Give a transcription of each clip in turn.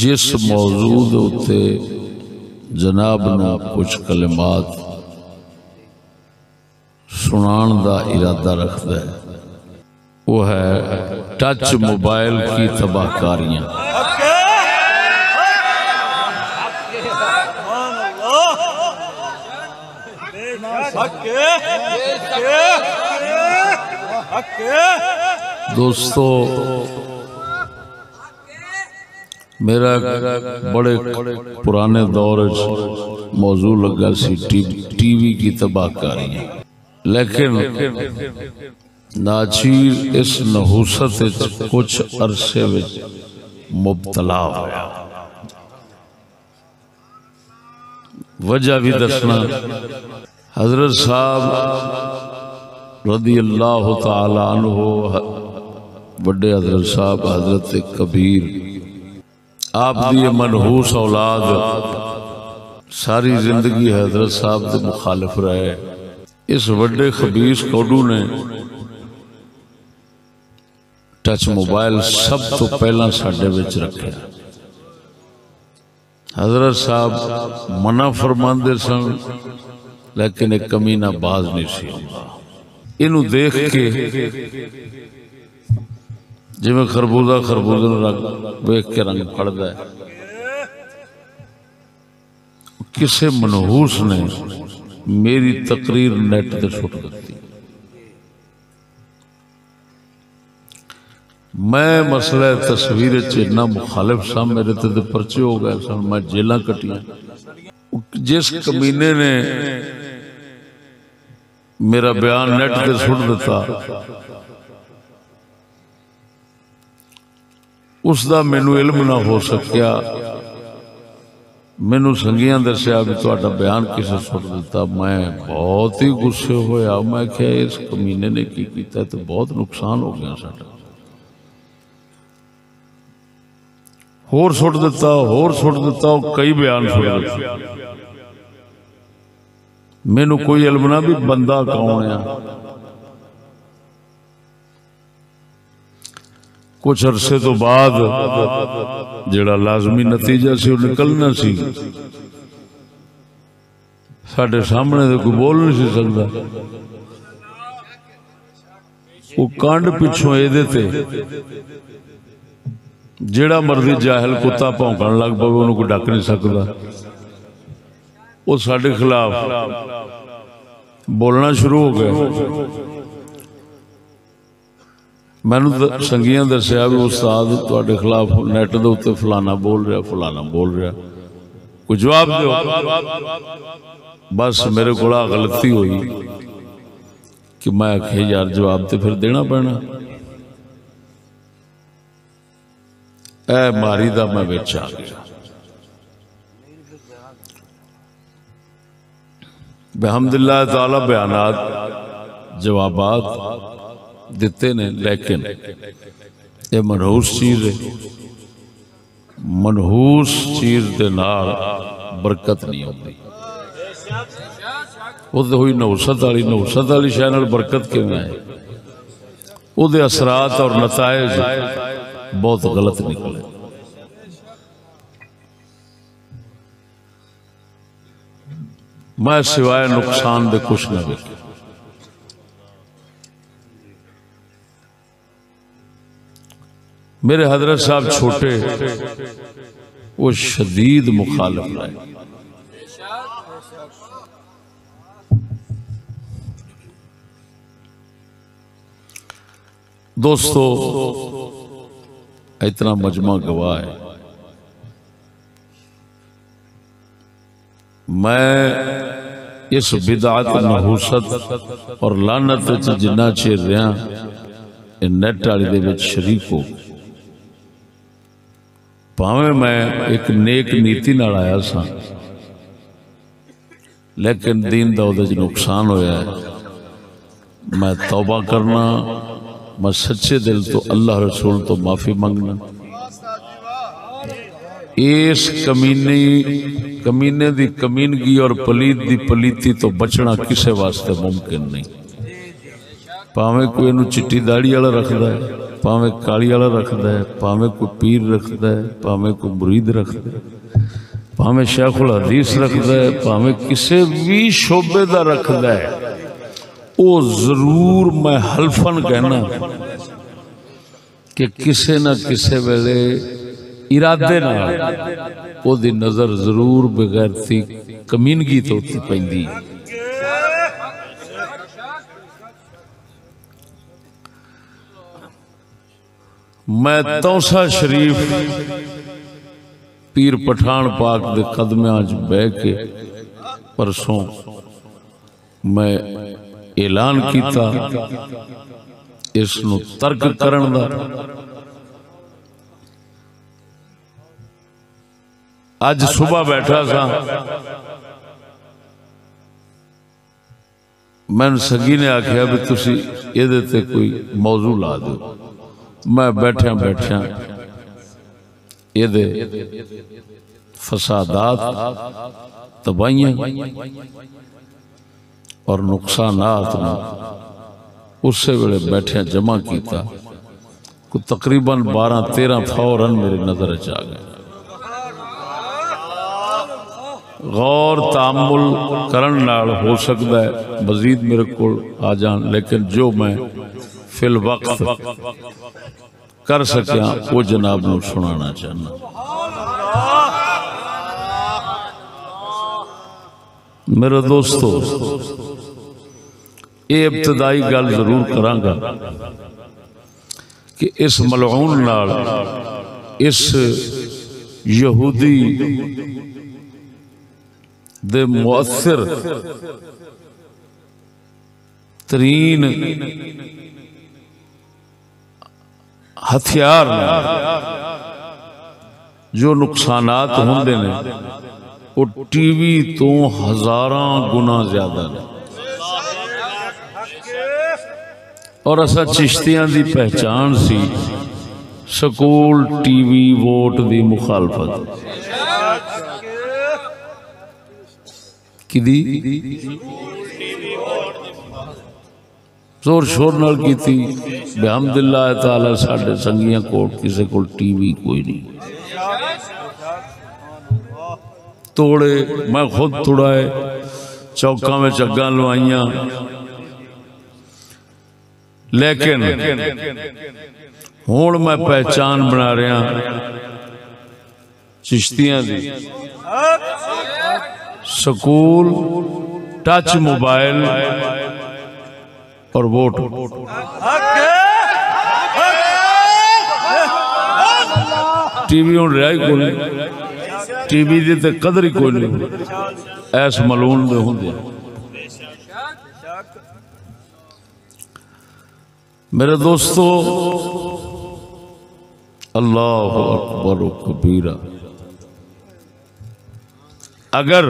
जिस मौजू दे उत्ते जनाब नूं कुछ कलिमात सुनाण दा इरादा रखता है वो है टच मोबाइल की तबाहकारियां। दोस्तों मेरा बड़े पुराने दौर मौजू लगा सी टीवी की तबाहकारियां, लेकिन नाचीर इस नहूसत कुछ अरसे में मुबतला होया। वजह भी दसना, हजरत साहब रदी अल्लाह तआला अन्हु बड़े हजरत साहब हजरत कबीर आप दी मनहूस औलाद सारी जिंदगी हजरत साहब के मुखालिफ रहे। इस बड़े खबीस कौडू ने टच मोबाइल सब तो पहला साडे विच रखे। हजरत साहब मना फरमाते सन, लेकिन एक कमीना बाज नहीं सी आउंदा। इनू देख के जिवें खरबूजा खरबूजे वेख के रंग फड़दा है, किसे मनहूस ने मेरी तकरीर नेट ते सुट दी। मैं मसला तस्वीर इन्ना मुखालिफ सा, मेरे ते परचे हो गए सन, मैं जेलां कटियां। जिस कमीने ने मेरा बयान नेट ते सुट दिता, उसका मैनू इल्म ना हो सकिया। मैनू संगियां दसिया भी तुहाडा बयान किसे सुट दिता। मैं बहुत ही गुस्से होया। मैं क्या इस कमीने ने की कीता, तो बहुत नुकसान हो गया साडा। होर सुट दिता, होर सुट दिता, कई बयान सुट दिता। मैनू कोई इल्म ना भी बंदा कौन है। कुछ अरसे तो बाद जिहड़ा लाजमी नतीजा सी निकलना सी, साडे सामने तो कोई बोल नहीं सी सकता। वो कांड पिछों एदे ते जिहड़ा मर्जी जाहिल कुत्ता भौंकण लग पवे, उन्होंने कोई डक नहीं सकता। वो साडे खिलाफ बोलना शुरू हो गया। मैनू संगियां दसिया भी उस्ताद तुहाडे खिलाफ नेट दे उत्ते फलाना बोल रहा, फलाना बोल रहा, कोई जवाब दो। बस मेरे को गलती हुई कि मैं आखे यार जवाब तो फिर देना पैना। ऐ मारी दा मैं विच आ गया। बिहम्दिल्लाह ताला बयानात जवाबात दिते ने, लेकिन ये मनहूस चीज है। मनहूस चीज दे नाल बरकत नहीं होती। वो तो हुई नौसत वाली शह नाल बरकत किवें आए। उहदे असरात और नताइज बहुत गलत निकले। मैं सिवाय नुकसान दे कुछ ना देखे। मेरे हजरत साहब छोटे वो शदीद मुखालिफ रहे। दोस्तों इतना मजमा गवाह है। मैं इस बिदात नहूसत और लानत जिन्ना चिर रहा नेट वाली दे विच शरीक हो, भावें मैं एक नेक नीति नाल आया सा, लेकिन दीन दा उहदे च नुकसान होया है। मैं तौबा करना, मैं सच्चे दिल तो अल्लाह रसूल तो माफ़ी मंगना। इस कमीने दी कमीनगी और पलीत दी पलीती तो बचना किसी वास्ते मुमकिन नहीं। भावें कोई इनू चिट्टी दाड़ी वाला रखता है, भावें काली वाला रखता है, भावें कोई पीर रखता है, भावें कोई मुरीद रखता है, भावें शेखुल हदीस रखता है, भावें किसी भी शोबे का रखता है, वो जरूर मैं हल्फन कहना कि किसी न किसी वेले इरादे नाल ओदी नजर जरूर बगैरती कमीनगी तो उत्ते पैंदी है। मैं तौसा शरीफ पीर पठान पाक दे कदमियां च बह के परसों मैं ऐलान किया इसनू तर्क करन दा। अज सुबह बैठा सा, मैंने सगी ने आख्या भी तुसी इहदे ते कोई मौजू ला दो। मैं बैठा बैठा इहदे फसादात, तबाहियां और नुकसानात उस वेले बैठे जमा किया। को तकरीबन 12-13 फौरन मेरी नजर च आ गए। गौर तामुल करन नाल हो सकता है मजीद मेरे को आ जान, लेकिन जो मैं फिल वक्त कर सकिया वो जनाब नूं सुनाना चाहना। मेरे दोस्तों, ये इब्तदाई गल जरूर करांगा कि इस मलऊन नाल, इस यहूदी दे मुअस्सिर तरीन हथियार जो नुकसानात होंदे ने वो टीवी तो हजारां गुना ज्यादा ने। और असा चिश्तियां दी पहचान सी स्कूल टीवी वोट दी मुखालफत किदी जोर शोर नाल की थी। बिहम्दिल्लाह ताला साडे संगियां कोल किसी को टीवी कोई नहीं। तोड़े मैं खुद तुड़ाए, चौका में अग्गां लवाइया, लेकिन हुण मैं पहचान बना रहा चिश्तियां दी। स्कूल, टच मोबाइल और वोट। टीवी हुण रहा ही कोई नहीं, टीवी की तो कदर ही कोई नहीं ऐस मलून दे होंदे। मेरे दोस्तों, अल्लाह अकबर कबीरा। अगर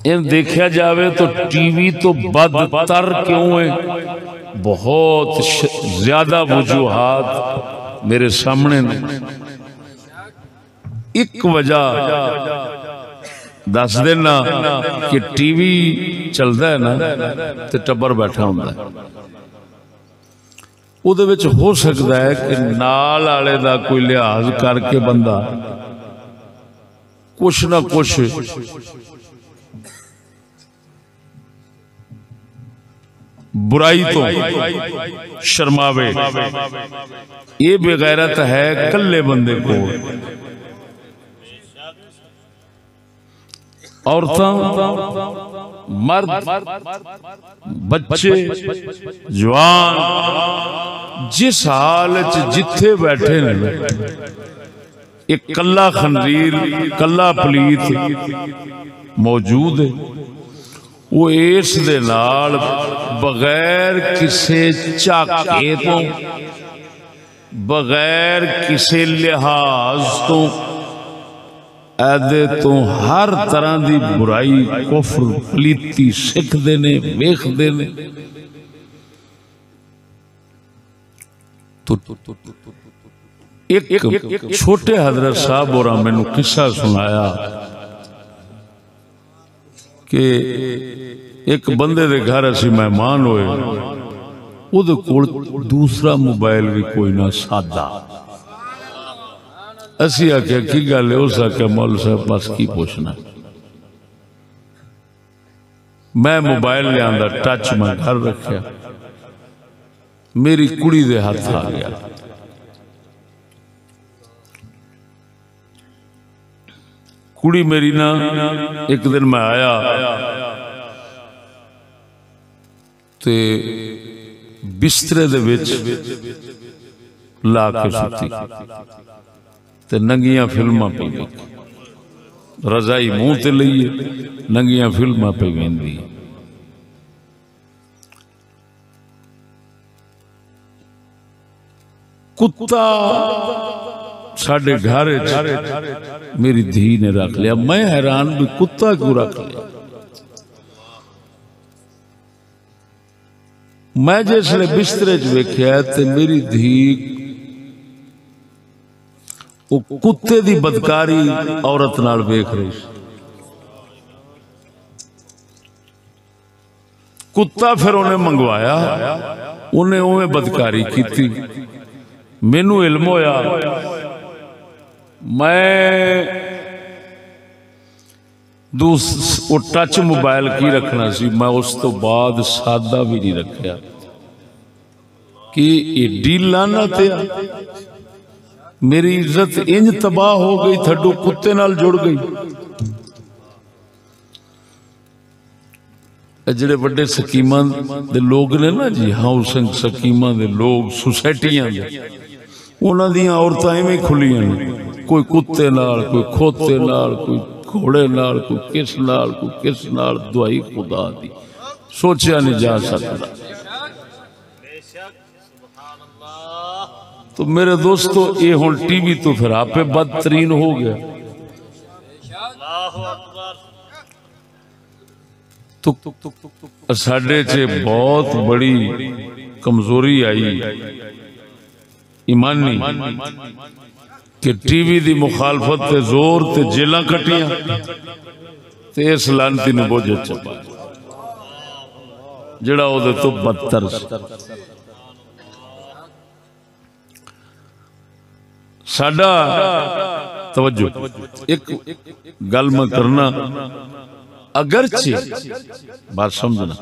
इन देखा जाए तो टीवी तो बदतर क्यों है? बहुत ज्यादा वजूहात मेरे सामने ने। एक वजह दस देना कि टीवी चलता है ना तो टब्बर बैठा होंदा है, उहदे विच हो सकता है कि नाल वाले दा कोई लिहाज करके बंदा कुछ ना कुछ बुराई तो शर्मावे। ये बेगैरत है कल्ले बंदे को। औरतां, मर्द, बच्चे, जवान जिस हाल च जिथे बैठे ने, एक कल्ला खंजीर, कल्ला पलीत मौजूद है। वो इस दे नाल बगैर किसे झाके तो, बगैर किसे लिहाज तो, ऐदे तो हर तरह की बुराई, कुफर, पलीती सिखते ने, वेखते ने। तो एक छोटे हजरत साहब और मैनू किस्सा सुनाया कि एक बंदे दे घर असी मेहमान होए, उहदे कोल दूसरा मोबाइल भी कोई ना, सादा। असी आख्या की गल है? उस आख्या मौल साहब बस की पूछना, मैं मोबाइल लिया टच मैं घर रखा, मेरी कुड़ी दे हाथ आ गया। कुड़ी मेरी ना, एक दिन मैं आया ते बिस्तरे दे विच ला के सुती ते नंगियां फिल्मां पी गई, रजाई मुंह ते लईए, नंगियां फिल्मां पे वेंदी। कुत्ता साढ़े घर मेरी धी ने रख लिया। मैं हैरान भी कुत्ता क्यों रख लिया। मैं जिसले बिस्तरे च वेख्या ते मेरी धी वो कुत्ते दी बदकारी औरत नाल वेख रही। कुत्ता फिर उन्हें मंगवाया, उन्हें उन्हें बदकारी की। मैनू इल्म होया, मैं वो टच मोबाइल की रखना सी, मैं उस तो बाद सादा भी नहीं रखा कि एडी लानत है। मेरी इज्जत इंज तबाह हो गई, थड्डू कुत्ते नाल जुड़ गई। जिहड़े वड्डे स्कीमां दे लोग ने ना जी, हाउसिंग स्कीमां दे लोग, सोसाइटियां दे, उन्हां दियां औरतां इवें खुलियां ने, कोई कुत्ते नाल, कोई खोते नाल, कोई घोड़े नाल, कोई किस नाल, कोई किस नाल। दुआई खुदा दी सोचा नहीं जा सकता। तो मेरे दोस्तों, ये हुण टीवी तो फिर आपे बदतरीन हो गया। तो साडे च बहुत बड़ी कमजोरी आई ईमानी कि टीवी दी मुखालफत ते जोर ते जेलां कटियां ते इस लानती ने बोझ चपा जिहड़ा ओहदे तो बदतर। साडा तवज्जो, एक गल मैं करना, अगरचे बात समझना,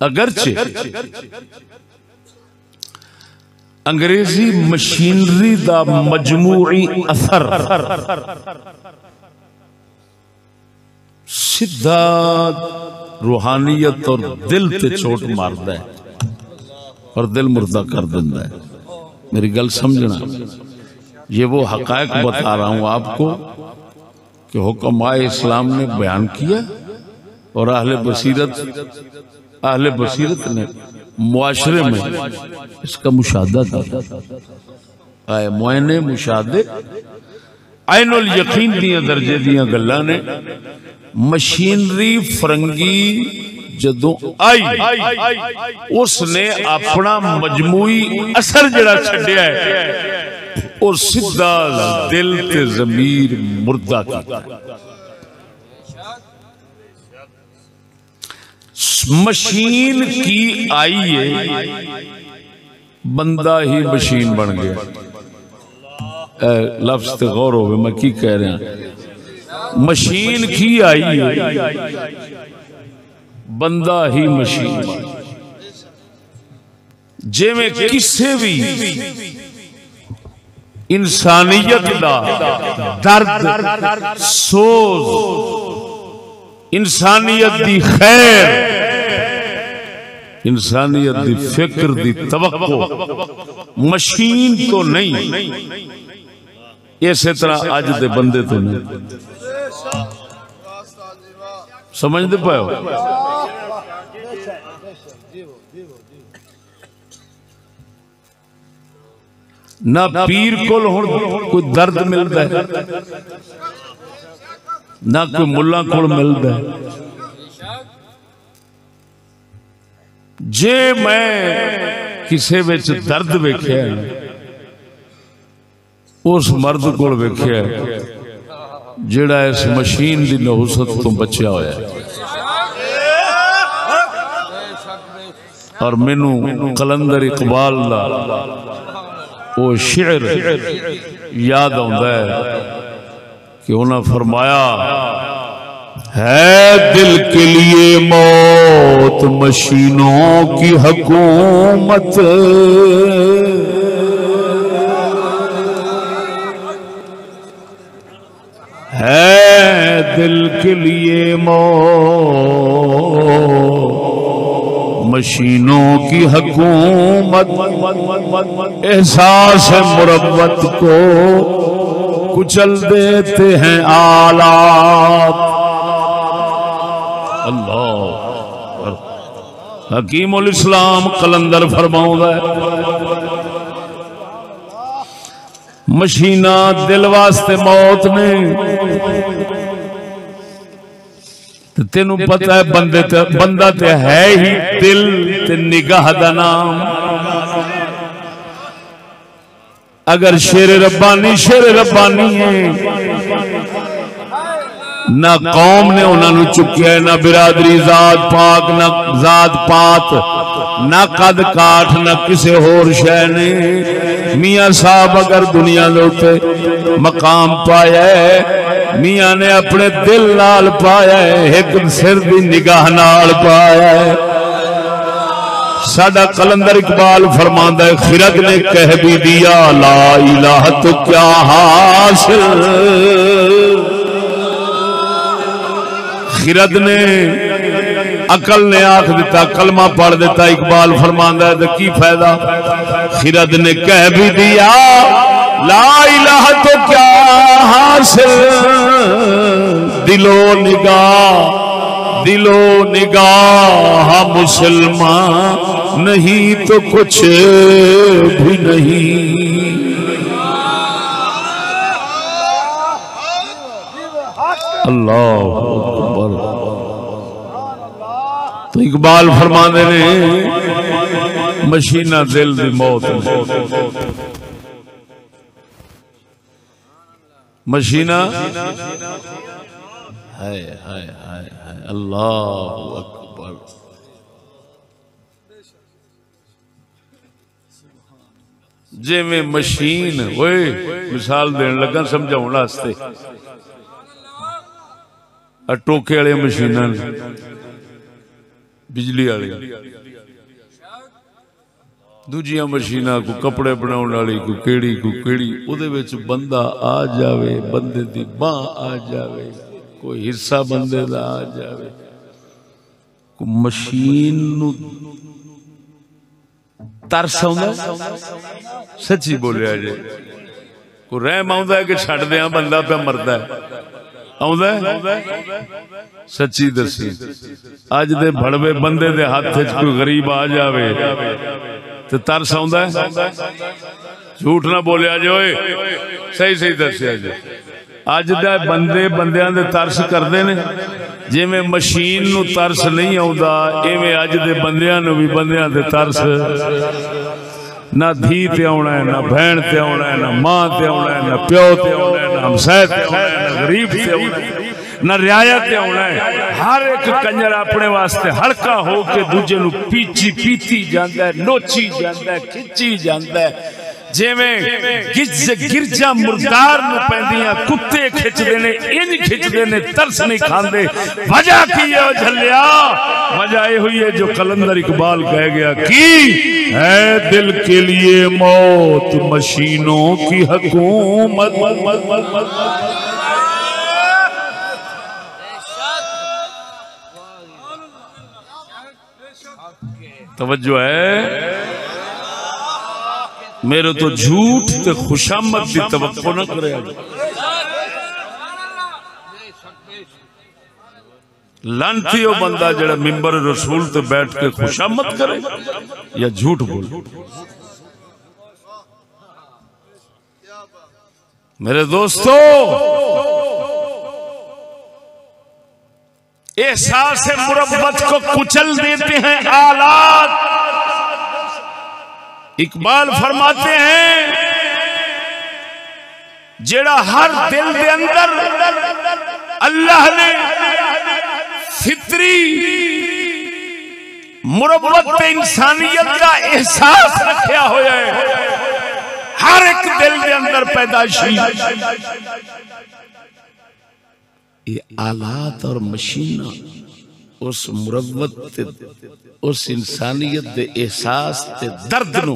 अगरचे अंग्रेजी मशीनरी दा मजमूई असर सीधा रूहानियत और दिल ते चोट मारदा है और दिल मुर्दा कर देता है। मेरी गल समझना, ये वो हकायक बता रहा हूं आपको कि हुक्म आए इस्लाम ने बयान किया और अहले बसीरत ने मुआशरे में इसका मुशाहदा किया। आए मुआयने मुशाहदे आइनुल यकीन दियां दर्जे दियां गल्लां ने। मशीनरी फरंगी जदों आई, उसने अपना मजमूई असर जड़ा छड्या है और सीधा दिल ते ज़मीर मुर्दा किया। मशीन की आई है, बंदा ही मशीन बन गया। लफ्ज ते गौर हो, मैं की कह रहा, मशीन की आई है, बंदा ही मशीन। जिवें किसी भी इंसानियत दा दर्द सोज, इंसानियत दी खैर, इंसानियत दी फिक्र दी तवक्को मशीन तो नहीं, इस तरह अज दे बंदे तो नहीं। समझते पाओ? ना पीर को कोई दर्द मिलता है, ना कोई मुल्ला को मिलता है। जे मैं किसी विच दर्द वेख्या, उस मर्द को वेख्या जिहड़ा इस मशीन की नहुसत तो बचा होया। और मैनू कलंदर इकबाल दा वो शेर याद आता है कि उन्हें फरमाया, है दिल के लिए मौत मशीनों की हुकूमत, है दिल के लिए मौत मशीनों की हुकूमत, एहसास मुरब्बत को कुचल देते हैं आलात। अल्लाह, हकीमुल इस्लाम कलंदर फरमाउंदा है, मशीना दिल वास्ते मौत ने। तेनू पता है बंदा ते है ही दिल ते निगाह दा नाम। अगर शेर रब्बानी है, ना कौम ने उन्होंने चुकिया, ना बिरादरी जात पाक, ना जात पात, ना कद काठ, ना किसी होर शय ने। मियाँ साहब अगर दुनिया के उत्ते मकाम पाया है, मियाँ ने अपने दिल नाल पाया है, एक सिर की निगाह नाल पाया है। साडा कलंदर इकबाल फरमांदा है, खिरद ने कह भी दिया ला इलाहा तो क्या हासिल। खिरद ने, अकल ने आख दिता, कलमा पढ़ दिता। इकबाल फरमांदा है तो की फायदा। खिरद ने कह भी दिया ला इलाहा तो क्या हासिल। दिलो निगाह मुसलमान नहीं तो कुछ भी नहीं। अल्लाह अकबर। तो इकबाल फरमाते ने, मशीना दिल दी मौत, मशीना हाय हाय हाय हाय। अल्लाह अकबर। जिवें मशीन ओए मिसाल देन लगा समझाउण वास्ते, टोके वाली मशीनां बिजली वाली, दूजिया मशीनां को कपड़े बनाने वाली, को केड़ी उहदे विच बंदा आ जावे, बंदे दी बांह आ जावे, कोई हिस्सा बंदे दा आ जावे। को मशीन नूं तरस आउंदा, सच्ची बोलिया जे, को रहम आउंदा है कि छड्ड दियां बंदा पे मरदा है, आउंदा है? सच्ची दसी, अज दे भड़वे बंदे दे हाथ च कोई गरीब आ जावे तो तरस आउंदा है? झूठ ना बोलिया जे, ओए सही सही दसिया जे। अज दे बंदे बंदियां दे तरस करदे ने, जिवें मशीन नूं तरस नहीं आउंदा, इवें अज दे बंदियां नूं भी बंदियां दे तरस। ना धी ते आउणा है, ना भैन ते आउणा है, ना मां ते आउणा है, ना प्यो ते आउणा है, ना हमसाए ते आउणा है, ना गरीब से आना है, ना रियाया ते आना है। हर एक कंजर अपने वास्ते हड़का हो के दूजे नू पीची पीती जाता है, नोची जाता है, खिंची जाता है। जिवें गिरजा मुर्दार नू पैंदियां कुत्ते खिंचदे ने, इंज खिंचदे ने, तरस नहीं खांदे। वजह की है झल्लिया? वजह ये हुई है जो कलंदर इकबाल कह गया कि है दिल के लिए मौत मशीनों की हुकूमत। तवज्जो है मेरे तो झूठ ते खुशामद की तवक्को न करे। लानती हो बंदा जड़ा मिंबर रसूल ते बैठ के खुशामद करे या झूठ बोले। मेरे दोस्तों, एहसास मुरब्बत को कुचल देते हैं आलात। इकबाल फरमाते हैं जेड़ा हर दिल के अंदर अल्लाह ने फितरी मुरब्बत इंसानियत का एहसास रखा होया है, हर एक दिल के अंदर पैदाइशी ये आलात और मशीना उस मुरब्बत उस इंसानियत दे एहसास ते दर्द नू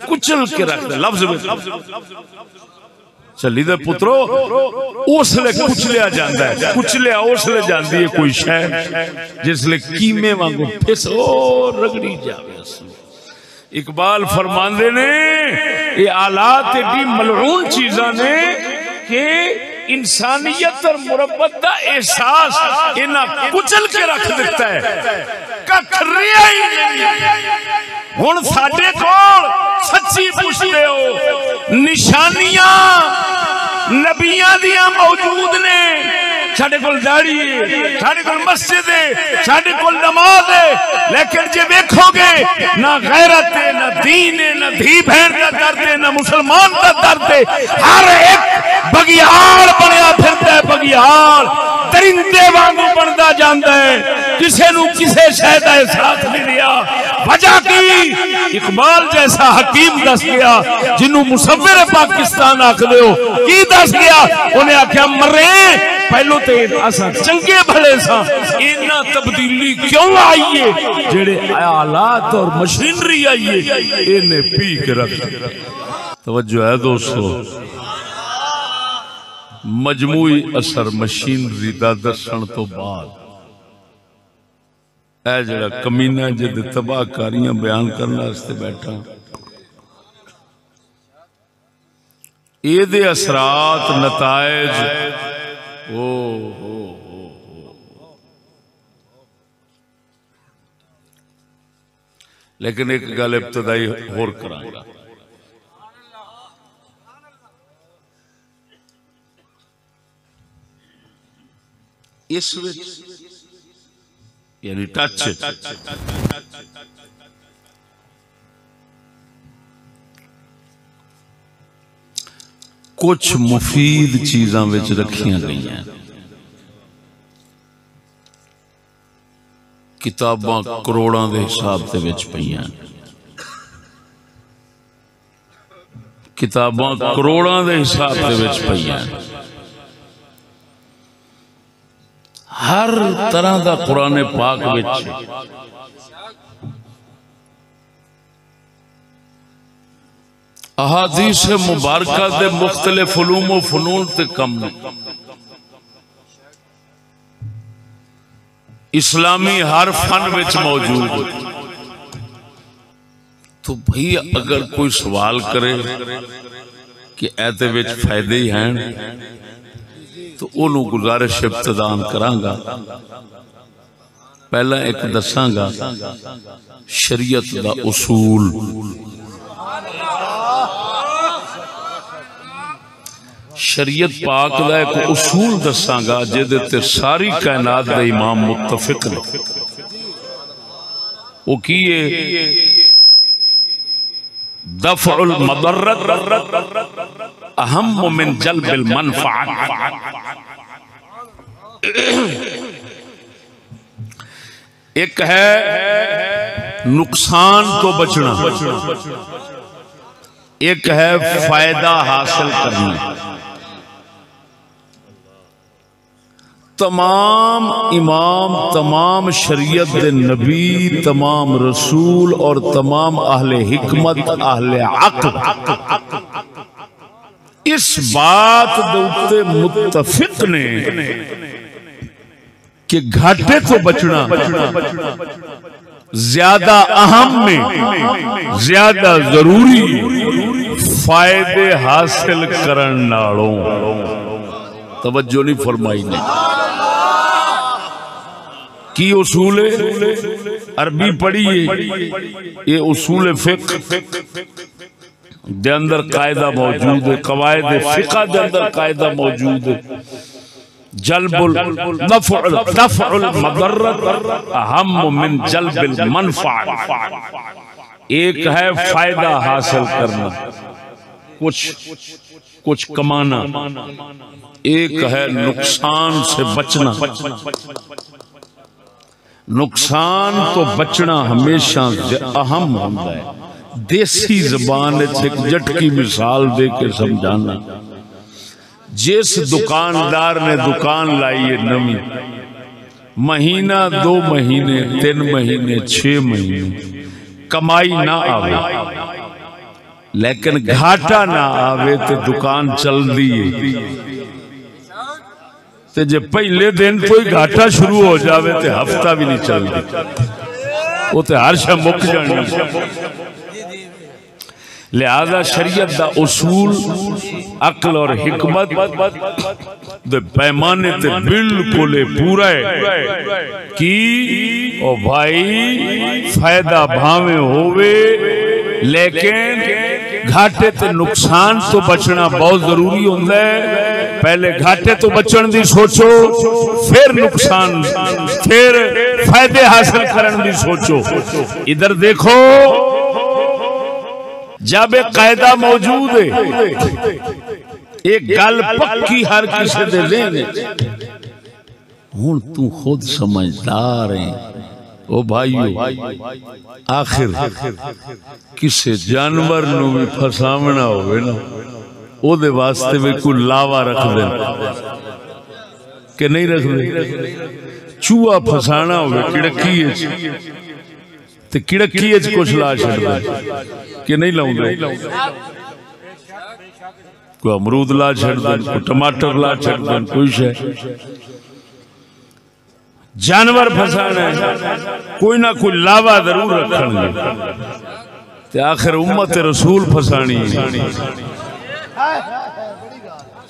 कुचल के रख दे। लफ्ज में चली दे पुत्रो, उसले कुचलिया जाता है, कुचलिया उसले जाती है कोई शह जिसले कीमे वांगू फिस रगड़ी जावे। इकबाल फरमांदे ने ये आलात एडी मलऊन चीज़ां ने कि इंसानियत और मुरब्बत का एहसास इन्हें कुचल के रख देता है। हुण साडे कोल सच्ची पुछदे हो निशानियां नबियां दियां मौजूद ने। साडे कोल दाढ़ी है, साडे कोल मस्जिद है, साडे कोल नमाज है, लेकिन जे देखोगे ना गैरत है, ना दीन है, ना धी बहन का दर्द है, ना मुसलमान का दर्द है। हर एक बगियाड़ बनया फिरता है, बगियाड़ दरिंदे वांगू बनता जाता है, किसी नू किसी शय दा एहसास नहीं रहा। वजह की इकबाल जैसा हकीम दस गया जिन्हों मुसव्विर पाकिस्तान आखदे हो, की दस गया? उन्हें आख्या मरे पहलो तो असा चंगे भले सा, इन्ना तब्दीली क्यों आई है? जेड़े आलात और मशीनरी आई है इन्हें पी के रख। तवज्जो है दोस्तों, मजमूई असर मशीनरी दा दसन तो बाद ऐ जड़ा कमीना जिद तबाहकारियां बयान करने वास्ते बैठा, ये असरात नतायज लेकिन एक गल इब्तदाई होर करांगा। इस यानी टच कुछ मुफीद चीज़ां विच रखियां गई हैं। किताबां करोड़ां दे हिसाब ते विच पईयां, किताबां करोड़ां दे हिसाब ते विच पईयां। हर तरह का कुरान पाक विच अहादीस मुबारका दे मुख्तलिफ उलूम व फनून ते कम इस्लामी हर फन विच मौजूद है। तो भाई अगर कोई सवाल करे कि ऐते विच फायदे ही हैं तो उन्होंने गुजारिश इब्तिदान करांगा। पहला एक दसांगा शरीयत दा उसूल। शरीयत पाक दा एक उसूल दसांगा जिहदे ते सारी कायनात दे इमाम मुत्तफिक ने। वो की है दफ़उल मदर्रत अहम्म मिन जल्बिल मनफ़अत। एक है नुकसान तो बचना, एक है फायदा हासिल करना। तमाम इमाम, तमाम शरीयत दे नबी, तमाम रसूल और तमाम अहले हिकमत, अहले अक्ल इस बात दे उत्ते मुत्तफिक ने कि घाटे तो बचना ज्यादा अहम में ज्यादा जरूरी फायदे हासिल करन नालों। तवज्जो नहीं फरमाई ने की उसूल अरबी पढ़ी है, ये उसूल फिक़्ह दे अंदर कायदा मौजूद है, कवायद फिक़्ह दे अंदर कायदा मौजूद है। जल्बुल दफ़उल मदर्रत अहम्म मिन जल्बिल मनफ़अत। एक है फायदा हासिल करना, कुछ कमाना, एक है नुकसान से बचना। नुकसान तो बचना हमेशा अहम होता है। देसी जबान एक झटकी मिसाल दे के समझाना। जिस दुकानदार ने दुकान लाई है नवी, महीना 2 महीने 3 महीने 6 महीने कमाई ना आवे लेकिन घाटा ना आवे तो दुकान चल दी है। ते जे पहले दिन तो ही घाटा शुरू हो जावे तो हफ्ता भी नहीं चलती, वो तो हर शय मुक जानी। लिहाजा शरीयत दा उसूल अक्ल और हिकमत दे पैमाने ते बिल्कुल पूरा है कि ओ भाई फायदा भावे होवे लेकिन घाटे ते नुकसान तो बचना बहुत जरूरी होता है। पहले घाटे तो बचन दी सोचो, फिर नुकसान, फिर फायदे हासिल करने दी सोचो। इधर देखो, जब एक कायदा मौजूद है, एक गल पक्की हर किसी दे देने, हुण तू खुद समझदार है ओ भाईओ, आखिर किसी जानवर नूं भी फसावना होवे ना, ओदे वास्ते भी कोई लावा रख दे कि नहीं रख दे। चूहा फसाना होवे किड़की ते किड़की कुछ ला छड़दा कि नहीं लाउंदे। कोई अमरूद ला छड़दा, कोई टमाटर ला छड़दा, कोई शय जानवर फसाना है, कोई ना कोई लावा जरूर रखणगे। ते आखिर उम्मत रसूल फसानी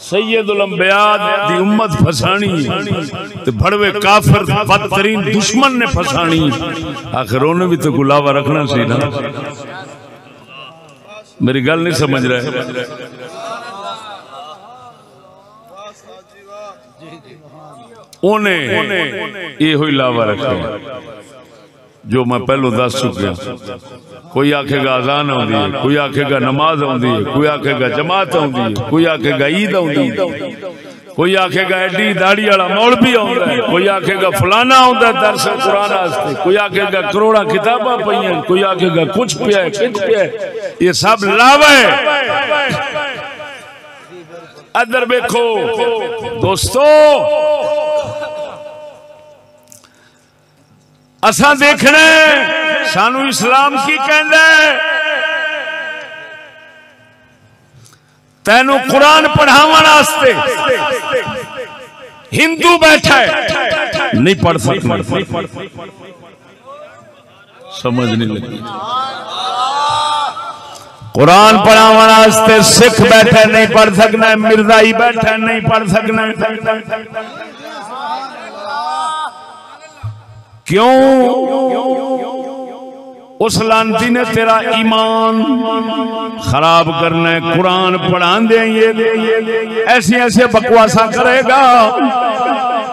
सैयदुल अंबिया दी उम्मत फसानी ते भड़वे काफिर बदतरीन दुश्मन ने फसानी। आखिर उन्हें भी तो गुलावा रखना सी ना। मेरी गल नहीं समझ रहे। उन्हें ये हुई लावा रखा जो मैं पहलो दस चुका। कोई आखेगा अजान आउंदी है, कोई आखेगा नमाज आउंदी है, कोई आखेगा जमात आउंदी है, कोई आखेगा ईद आउंदी है, कोई आखेगा एडी दाढ़ी वाला मौलवी आउंदा है, कोई आखेगा फलाना आउंदा है दरस कुरान वास्ते, कोई आखेगा करोड़ा किताबां पईयां, कोई आखेगा कुछ पिया है, कुछ पिया है। ये सब लावा है। अदर देखो दोस्तों, असा देखना सानू इस्लाम की कहंदा है। तैनू कुरान पढ़ावन वास्ते हिंदू बैठा है, नहीं पढ़ सकता। समझ नहीं लगी। कुरान पढ़ावन वास्ते सिख बैठा है, नहीं पढ़ सकना। मिर्जाई बैठा है, नहीं पढ़ सकना। क्यों? उस लानती ने तेरा ईमान खराब करना है। कुरान पढ़ा देंगे, ऐसी ऐसी बकवासा करेगा,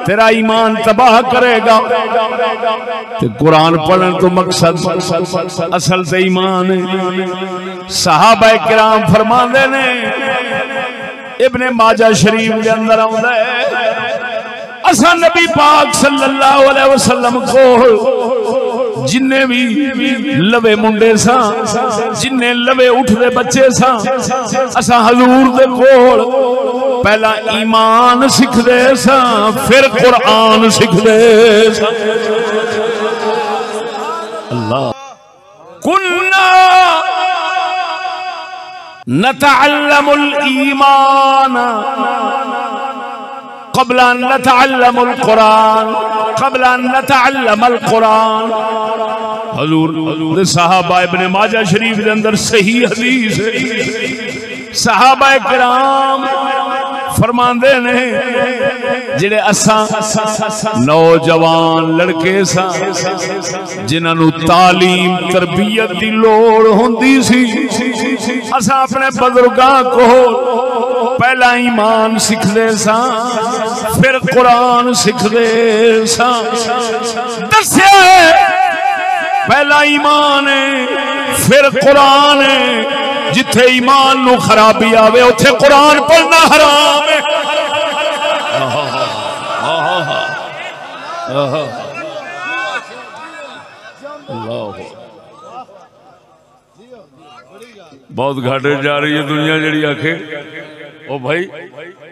तेरा ईमान तबाह करेगा। तो कुरान पढ़ने तो मकसद असल से ईमान है। सहाबा किराम फरमाते ने इब्ने माजा शरीफ के अंदर आउंदा है असा नबी पाक सल्लल्लाहु अलैहि वसल्लम को जिन्ने भी लवे मुंडे सा जिन्ने लवे उठदे बच्चे सा असा हजूर दे कोल पहला ईमान सिखदे सा फिर कुरान सिखदे सा। अल्लाह कुन्ना नतअल्लमुल ईमान क़ब्ल अन नतअल्लमुल कुरान क़ब्ल अन नतअल्लमल कुरान। हजूर सहाबा इब्ने माजा शरीफ के अंदर सही हदीस है। सहाबा किराम फरमांदे ने जिहड़े असा नौजवान लड़के सा जिन्हां तालीम तरबियत की लोड़ होंदी सी असा अपने बुजुर्गां को पहला ईमान सिखदे सा फिर कुरान सिखदे सा। दस्या पहला ईमान है फिर कुरान है। जिथे ईमान नू खराबी आवे उथे कुरान पढ़ना हराम है। बहुत घाटे जा रही है दुनिया जड़ी आखे ओ भाई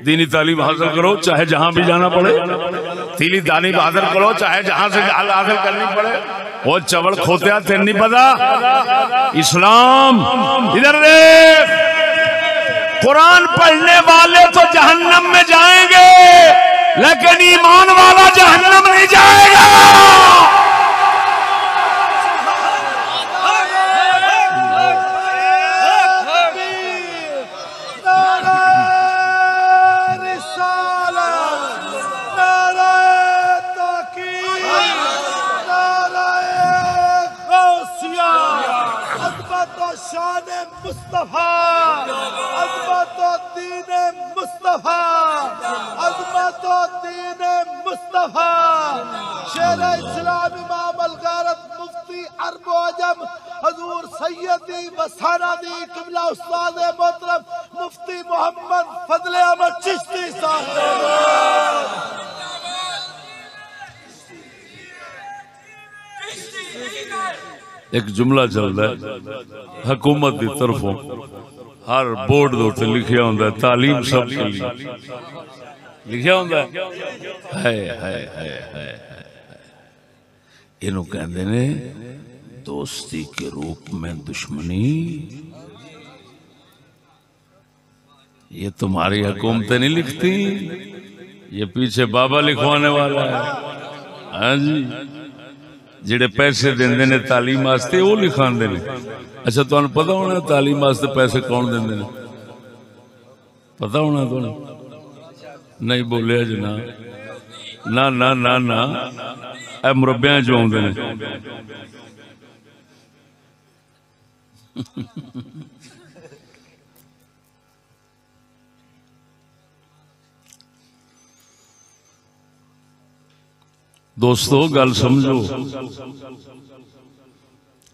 दीनी तालीम हासिल करो चाहे जहां भी जाना पड़े। दीनी तालीम हासिल करो चाहे जहां से हासिल करनी पड़े। वो चवल खोतिया तेन नहीं पता इस्लाम। इधर देख कुरान पढ़ने वाले तो जहन्नम में जाएंगे लेकिन ईमान वाला जहन्नम नहीं जाएगा। मुस्तफा अज़मत दीन मुस्तफा अज़मत दीन मुस्तफा शेर इस्लाम इमाम अलगारत मुफ्ती अरब व अजम हजूर सैयदी व सनदी क़िबला उस्ताद मोहतरम मुफ्ती मोहम्मद फजल अहमद चिश्ती साहब। एक जुमला चलता है हुकूमत की तरफों हर बोर्ड के उत्ते लिखिया होंदा है तालीम सबके लिए लिखिया होंदा है। इन्हों कहते ने दोस्ती के रूप में दुश्मनी। ये तुम्हारी हुकूमतें नहीं लिखती, ये पीछे बाबा लिखवाने वाला है। हाँ जी जिहड़े पैसे देंदे ने तालीम वास्ते वो लिखांदे ने। अच्छा तुहानू पता होना तालीम वास्ते पैसे कौन देंदे ने? पता होना तुहानू? नहीं बोलिया जी ना ना ना ना ना ए मुरब्बियां चों आउंदे ने। दोस्तों गल समझो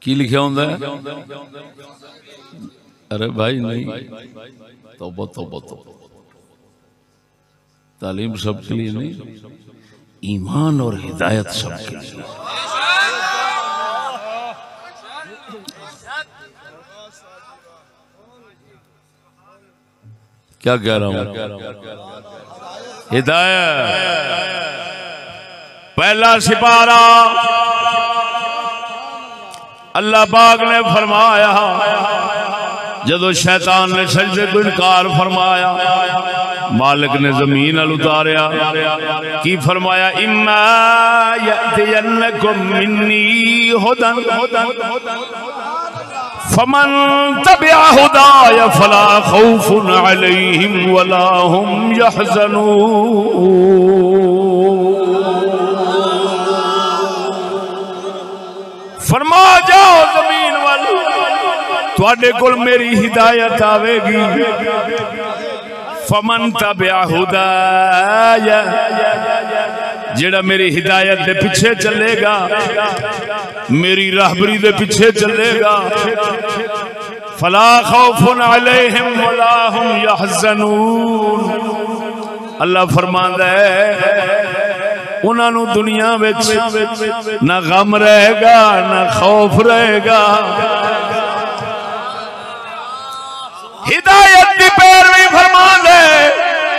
की लिखा होंदा है? अरे भाई नहीं तौबा तौबा तौबा। तालीम सबके लिए नहीं, ईमान और हिदायत सबके लिए। क्या कह रहा हूं? हिदायत पहला सिपारा अल्लाह पाक ने फरमाया जदों शैतान ने सजदे को इनकार फरमाया मालिक ने जमीन अल उतारिया की फरमाया इम्मा यअतियन्नकुम मिन्नी हुदन फमन तबिअ हुदाया फला खौफुन अलैहिम वला हुम यहज़नून। फरमा जाओ जमीन वाल तुहाडे कोल मेरी हिदायत आवेगी। फमन तबिअ हुदाया जेड़ा मेरी हिदायत दे पीछे चलेगा मेरी राहबरी दे पीछे चलेगा फला खौफुन अलैहिम वला हुम यहज़नून। अल्लाह फरमांदा है उन्होंने दुनिया विच ना गम रहेगा ना खौफ रहेगा। हिदायत की पैरवी फरमांदा है,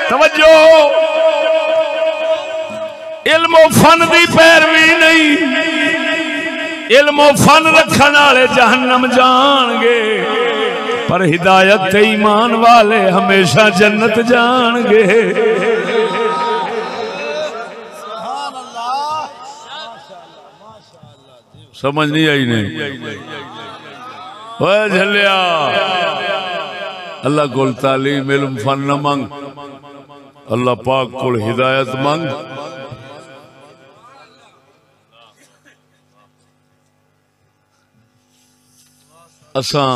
तवज्जो, इल्म फन की पैरवी नहीं। इल्म फन रखने वाले जहन्नम जाएंगे, पर हिदायत ते ईमान वाले हमेशा जन्नत जाएंगे। समझ नहीं आई? नहीं ओए झलिया, अल्लाह कोल तालीम इल्म फन न मंग, अल्लाह पाक कोल हिदायत मंग। असां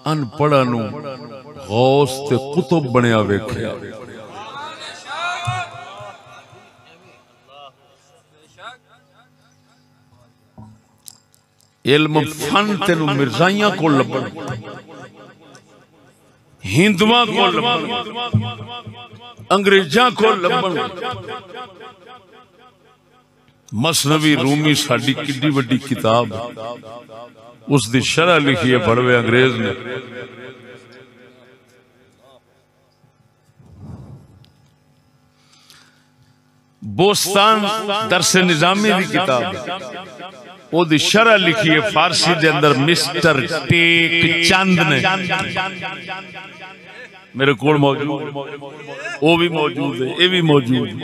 अनपढ़ा नूं गौस ते कुतुब बनया वेख्या। इल्म फन तेनू मिर्जाइयां को लभण, हिंदुआं को लभण, अंग्रेजां को लभण। मसनवी रूमी साडी किड्डी वड्डी किताब, उसकी शरह लिखी है बड़वे अंग्रेज ने। बोस्तान दरसे निजामी की किताब, ओदी शरह लिखी है फारसी के अंदर मिस्टर टेक चंद ने। मेरे को मौजूद, वो भी मौजूद है, ये भी मौजूद है।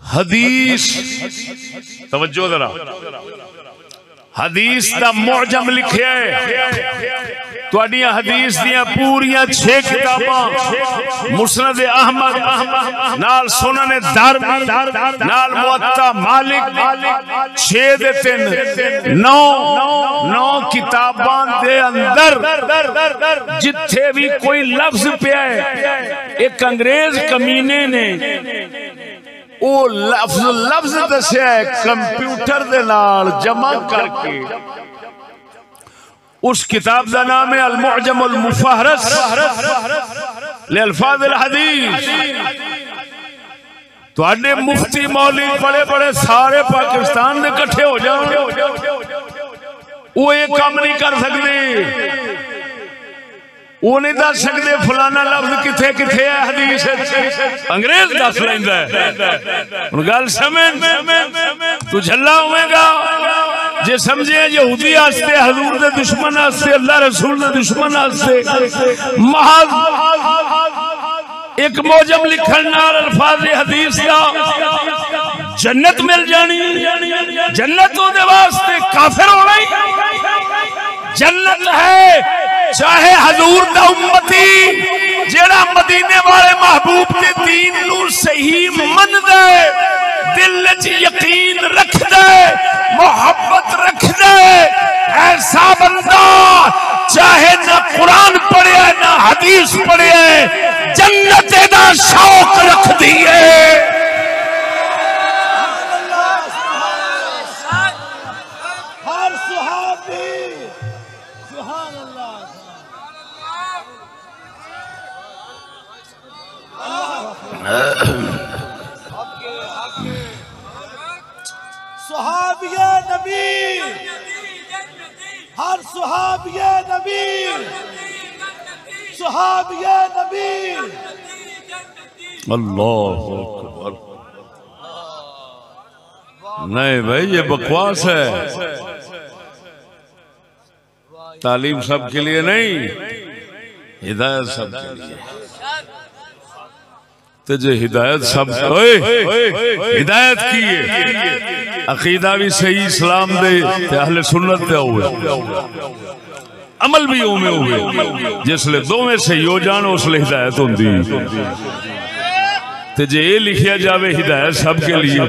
हदीस, तवज्जो जरा, हदीस का मुअजम लिखिया है। तुहाडियां हदीस दियां पूरियां 6 किताबां, मुस्नद अहमद नाल सुनन दारमी नाल मुअत्ता मालिक, 6 दे 3 9 किताबां दे अंदर जिथे भी कोई लफ्ज पिया है, एक अंग्रेज कमीने ने वो लफ्ज दस्या है कंप्यूटर दे नाल जमा करके। उस किताब का नाम है अल मुअजम अल मुफहरस ले अल्फाज अल हदीस। तुहाडे मुफ्ती मौलवी बड़े बड़े सारे पाकिस्तान में इकट्ठे हो जाओ, वो ये काम नहीं कर सकते। वो नहीं दस सकते फलाना लफ्ज किथे किथे है हदीस, अंग्रेज दस लेंदा है। गल समझ, तू झल्ला होवेगा जे समझे यहूदी आस्ते, हजूर दे दुश्मन आस्ते, अल्लाह रसूल दे दुश्मन आस्ते महज एक मौजम लिखण नाल अल्फाज हदीस का जन्नत मिल जानी। जन्नत ओदे वास्ते काफिर होना ही जन्नत है। चाहे हजूर दा उम्मती जेड़ा मदीने वाले महबूब के दीन नू सही मनदा है, दिल च यकीन रखदा है, मोहब्बत रखदा है, ऐसा बंदा चाहे ना कुरान पढ़िया ना हदीस पढ़िया, जन्नत दा शौक रख दिए। सुहाबिये नबी, हर सुहाबिये नबी, सुहाबिये नबी। अल्लाह अकबर। नहीं भाई ये बकवास है। तालीम सबके लिए नहीं, हिदायत सबके लिए। तो जो हिदायत सब हिदायत की है, अकीदा भी सही इस्लाम दे, अहले सुन्नत दे हुए, अमल भी उमें हुए। जिसले दोवें सही हो जान उसले हिदायत होंदी। ते जे ये लिखिया जावे हिदायत सबके लिए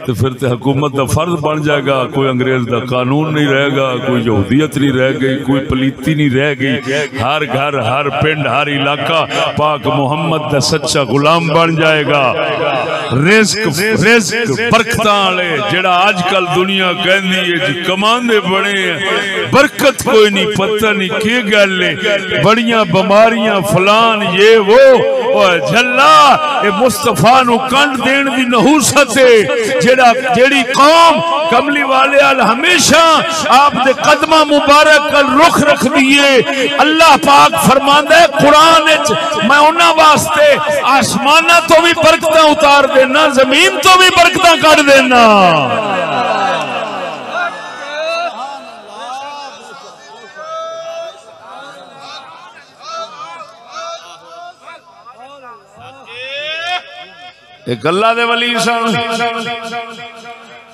तो फिर तो हुकूमत का फर्ज बन जाएगा। कोई अंग्रेज का कानून नहीं रहेगा, कोई यहूदियत नहीं रह गई, कोई पलीती नहीं रह गई। हर घर, हर पिंड, हर इलाका पाक मुहम्मद का सच्चा गुलाम बन जाएगा। रिस्क बरकत वाले जेड़ा आजकल दुनिया कहती है जी कमांदे बने हैं, बरकत कोई नहीं, पता नहीं की गल है, बड़ियां बीमारियां फलान ये वो। झल्ला मुस्तफा नु कंड देण दी नहूसत है। जेड़ी कौम कमली वाले अल हमेशा आप दे कदमा मुबारक कल रुख रख दिए। अल्लाह पाक फरमांदा है कुरान विच, मैं उन्हां वास्ते आसमाना तो भी बरकतां उतार देना, जमीन तो भी बरकतां कढ देना। एक अल्लाह दे वली सन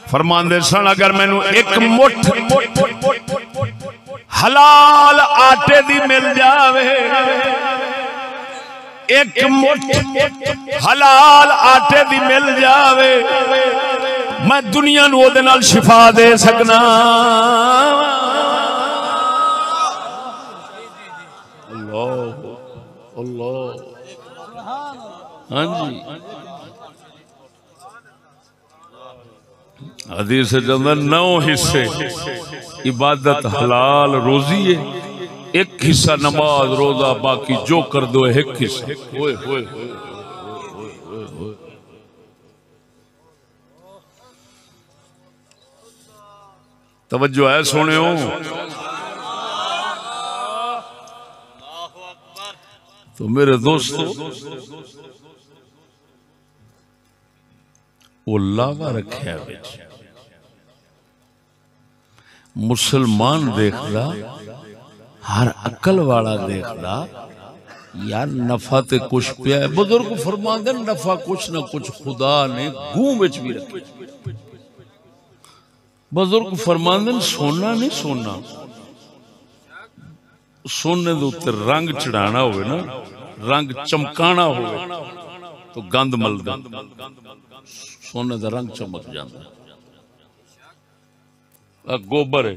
फरमांदे सन, अगर मैनू एक मुठ हलाल आटे दी मिल जावे, एक मुठ हलाल आटे दी मिल जावे, मैं दुनिया नू ओदे नाल शिफा दे सकना। अल्लाह अल्लाह, हाँ जी। हदीस जंदर 9 हिस्से इबादत हलाल रोजी है, एक हिस्सा नमाज रोजा, बाकी जो कर दो एक हिस्सा। ओए ओए तवज्जो है सोने हो। तो मेरे दोस्तों वो लावा रखा बिच मुसलमान देखदा, हर अकल वाला देखदा यार नफा ते कुछ पिया है। बुजुर्ग फरमांदे नफा कुछ ना कुछ खुदा ने गूं विच भी रखा। बुजुर्ग फरमांदे सोना नहीं, सोना सोने दे उत्ते रंग चढ़ाना होवे ना, रंग चमकाना होवे तो गंद मलदा, सोने का रंग चमक जाता। गोबर है,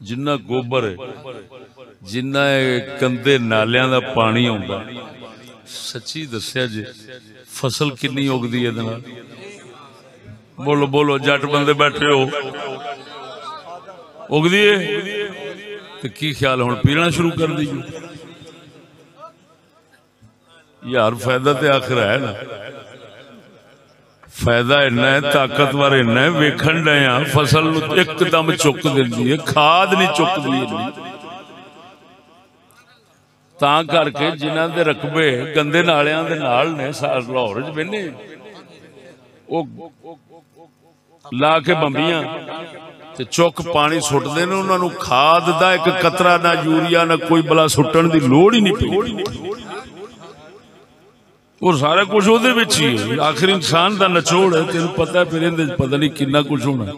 जिन्ना गोबर है, जिन्ना गंदे नालियां दा पानी आउंदा, सच्ची दस्या जे फसल कितनी उगदी है। बोलो बोलो जट बंदे बैठे हो, उगदी है तो की ख्याल हुण पीना शुरू कर दीजिए यार। फायदा तो आखिर है ना, फायदा इन्ना है, ताकतवर इन्ना है, वेखण डे आ फसल एकदम चुक देती है, खाद नहीं चुकती। तां करके जिन्हां दे रकबे गंदे नालियां दे नाल ने, लाहौर च बहने ला के बंबियां ते चुक पानी सुटते ने, उन्होंने खाद दा एक कतरा ना यूरिया ना कोई बला सुटन की लोड़ ही नहीं पई। और सारा कुछ उहदे विच ही है। आखिर इंसान का नचोड़ है, तेन पता है, फिर इहदे पता नहीं कितना कुछ होना।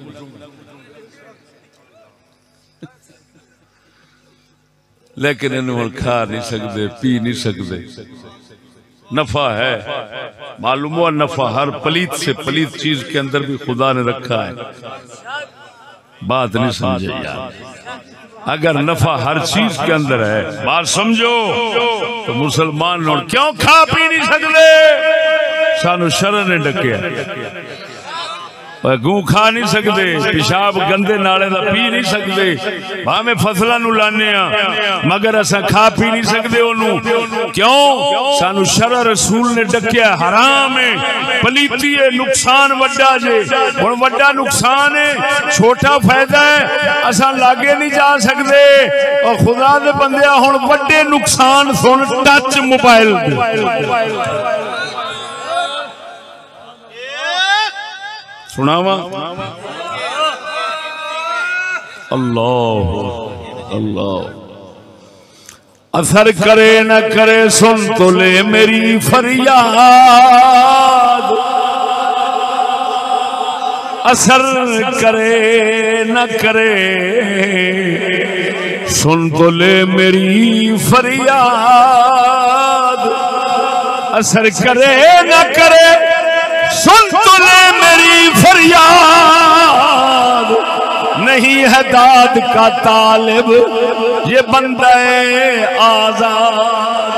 लेकिन इन्हू हम खा नहीं सकते, पी नहीं सकते। नफा है, मालूम हुआ नफा हर पलीत से पलीत चीज के अंदर भी खुदा ने रखा है। बात नहीं समझे यार। अगर नफा हर चीज के अंदर है, बात समझो, तो मुसलमान और क्यों खा पी नहीं सकते? सानू शरण ने डकिया। गूं खा नहीं सकते, पेशाब गंदे नाले का पी नहीं सकते, भावें फसलों नू लाने मगर असा खा पी नहीं सकते ओनू। क्यों? सानू शरा रसूल ने डकिया, हराम है, पलीती है, नुकसान वड्डा जे। हुण वड्डा नुकसान है, छोटा फायदा है, असा लागे नहीं जा सकते। और खुदा दे बंदिया हुण वड्डे नुकसान सुन, टच मोबाइल सुनावा। अल्लाह अल्लाह, असर करे न करे सुन तो ले मेरी फरियाद, असर करे न करे सुन तो ले मेरी फरियाद, असर करे न करे, सुन तो ले मेरी फरियाद। नहीं है दाद का तालिब ये बंदा आजाद।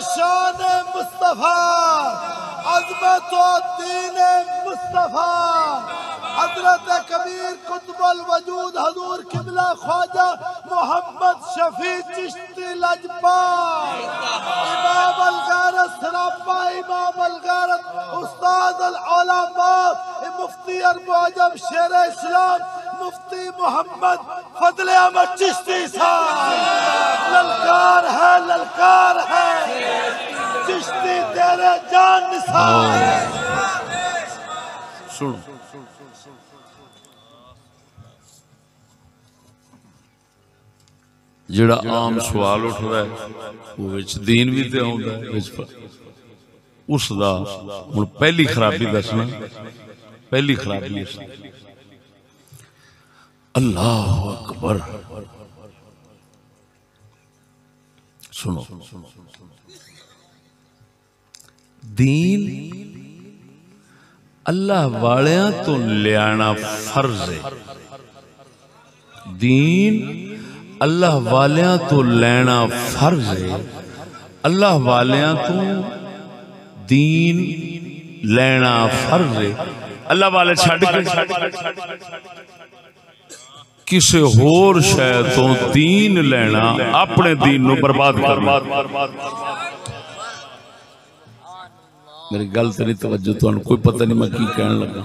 शान मुस्तफा, अज़मत और दीन मुस्तफा, हजरत कबीर कुतुबुल वजूद हजूर किबला ख्वाजा मोहम्मद शफी चिश्ती लजपाल, इमाम अल-गारत सरापा, इमाम अल-गारत उस्ताद अल-उलमा, मुफ्ती अल-मुअज्जम शेर इस्लाम मुफ्ती मोहम्मद फजल अहमद चिश्ती साहब। ललकार है चिश्ती तेरे जान निसार। सुनो जिहड़ा आम सवाल उठ रहा है वो विच दीन भी ते आउंदा है विच उसदा हुण पहली खराबी दसना। पहली खराबी है अल्लाह अकबर। सुनो दीन अल्लाह वालियां तो लियाना फर्ज है। दीन अल्लाह वालियां तो लेना फर्ज है। अल्लाह वालियां तो दीन लेना फर्ज है। अल्लाह वाले छड़ के किसी होर शय तो दीन लेना अपने दीन नू बर्बाद करना। मेरी गल तो नहीं तवज्जो, तुहानू कोई पता नहीं मैं की कहन लगा।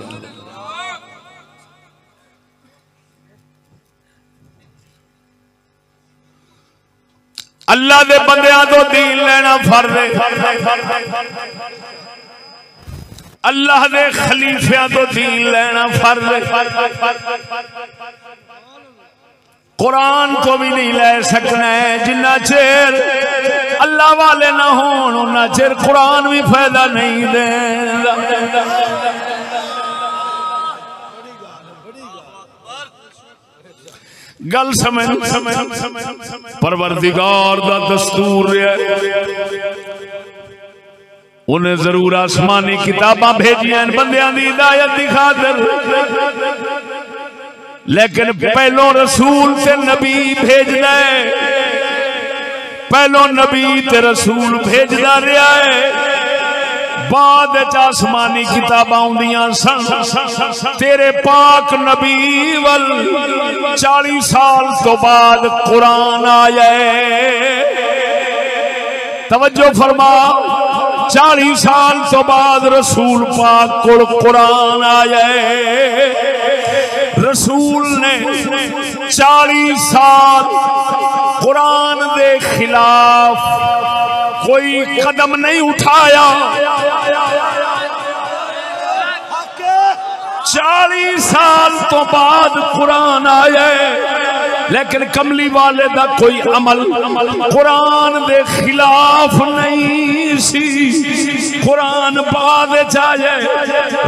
अल्लाह दे बंदियां तो दीन लेना फर्ज है। अल्लाह दे खलीफियां तो दीन लेना फर्ज है। कुरान तो भी नहीं ले सकना है जिन्ना चेर अल्लाह वाले ना होन उन्ना चेर कुरान भी फायदा नहीं देंदा। गल समझ परवरदिगार दा दस्तूर है। उन्हें जरूर आसमानी किताबां भेजियां बंदियां दी हिदायत दी खातिर, लेकिन पहलो रसूल ते नबी भेजना है। पहलो नबी ते रसूल भेजदा रहा है, बाद आसमानी किताबां आउंदियां सन। तेरे पाक नबी वल 40 साल तो बाद कुरान आया है। तवज्जो फरमा, 40 साल तो बाद रसूल पाक को कुरान आया है। रसूल ने 40 साल कुरान दे खिलाफ कोई कदम नहीं उठाया। 40 साल तो बाद कुरान आया, लेकिन कमली वाले दा कोई अमल कुरान दे खिलाफ नहीं सी। कुरान बाद आया,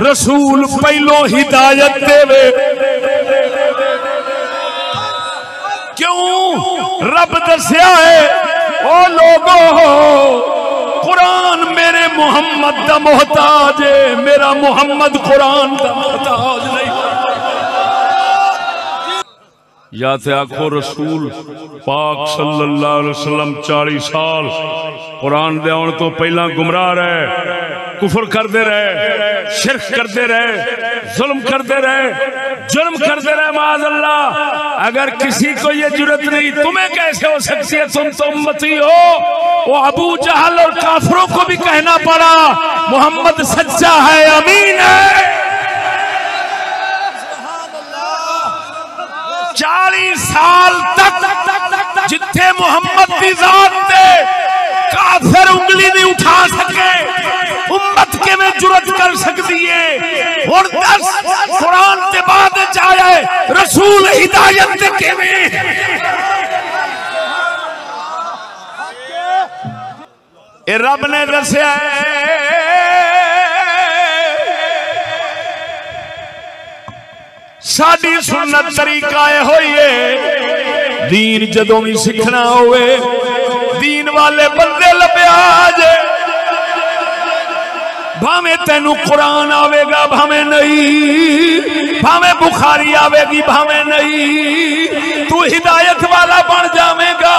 रसूल पहलो हिदायत देवे। क्यों? रब दस्या है ओ लोगो कुरान मेरे मोहम्मद दा मोहताज है, मेरा मोहम्मद कुरान दा मोहताज नहीं। या ते आखो रसूल पाक सल्लल्लाहु अलैहि वसल्लम 40 साल कुरान दे आउण तो पहला गुमराह रहे, कुफर करते रहे, शिरक करते रहे, जुल्म करते रहे, जुल्म करते रहे। माज़अल्लाह, अगर किसी को ये जुर्रत नहीं, तुम्हें कैसे हो सकती है? तुम तो उम्मती हो। वो अबू जहल और काफिरों को भी कहना पड़ा मोहम्मद सच्चा है, अमीन है। 40 साल तक जिथे मोहम्मद की जात ते काफिर उंगली नहीं उठा सके, उम्मत के में जुर्रत कर सकती है। और 10 कुरान के बाद आया रसूल हिदायत के में ए रब ने दसिया साडी सुन्नत तरीका होई है दीन जदों भी सीखना होवे दीन वाले बंदे लभ्या जे भावे तेनू कुरान आवेगा भावे नहीं भावे बुखारी आवेगी भावे नहीं तू हिदायत वाला बन जावेगा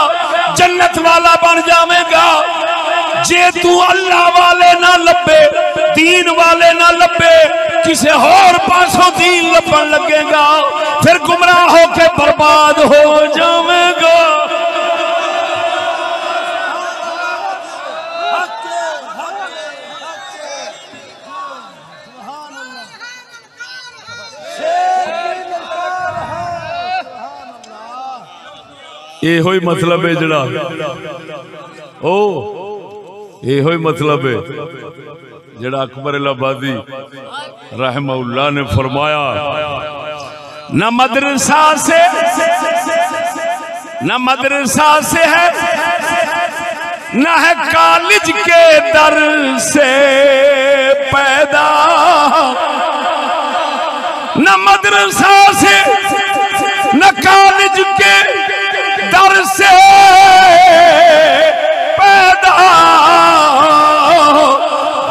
जन्नत वाला बन जावेगा जे तू अल्लाह वाले ना लभे दीन वाले ना लभे किसी होर पासों दीन लभन लगेगा फिर गुमराह होके बर्बाद हो जावेगा। ये होई मतलब है जड़ा ओ ये होई मतलब है जड़ा अकबर इलाहाबादी रहमहुल्लाह ने फरमाया न मदरसा से है न है कॉलेज के दर से पैदा न मदरसा से न कॉलेज के दर से पैदा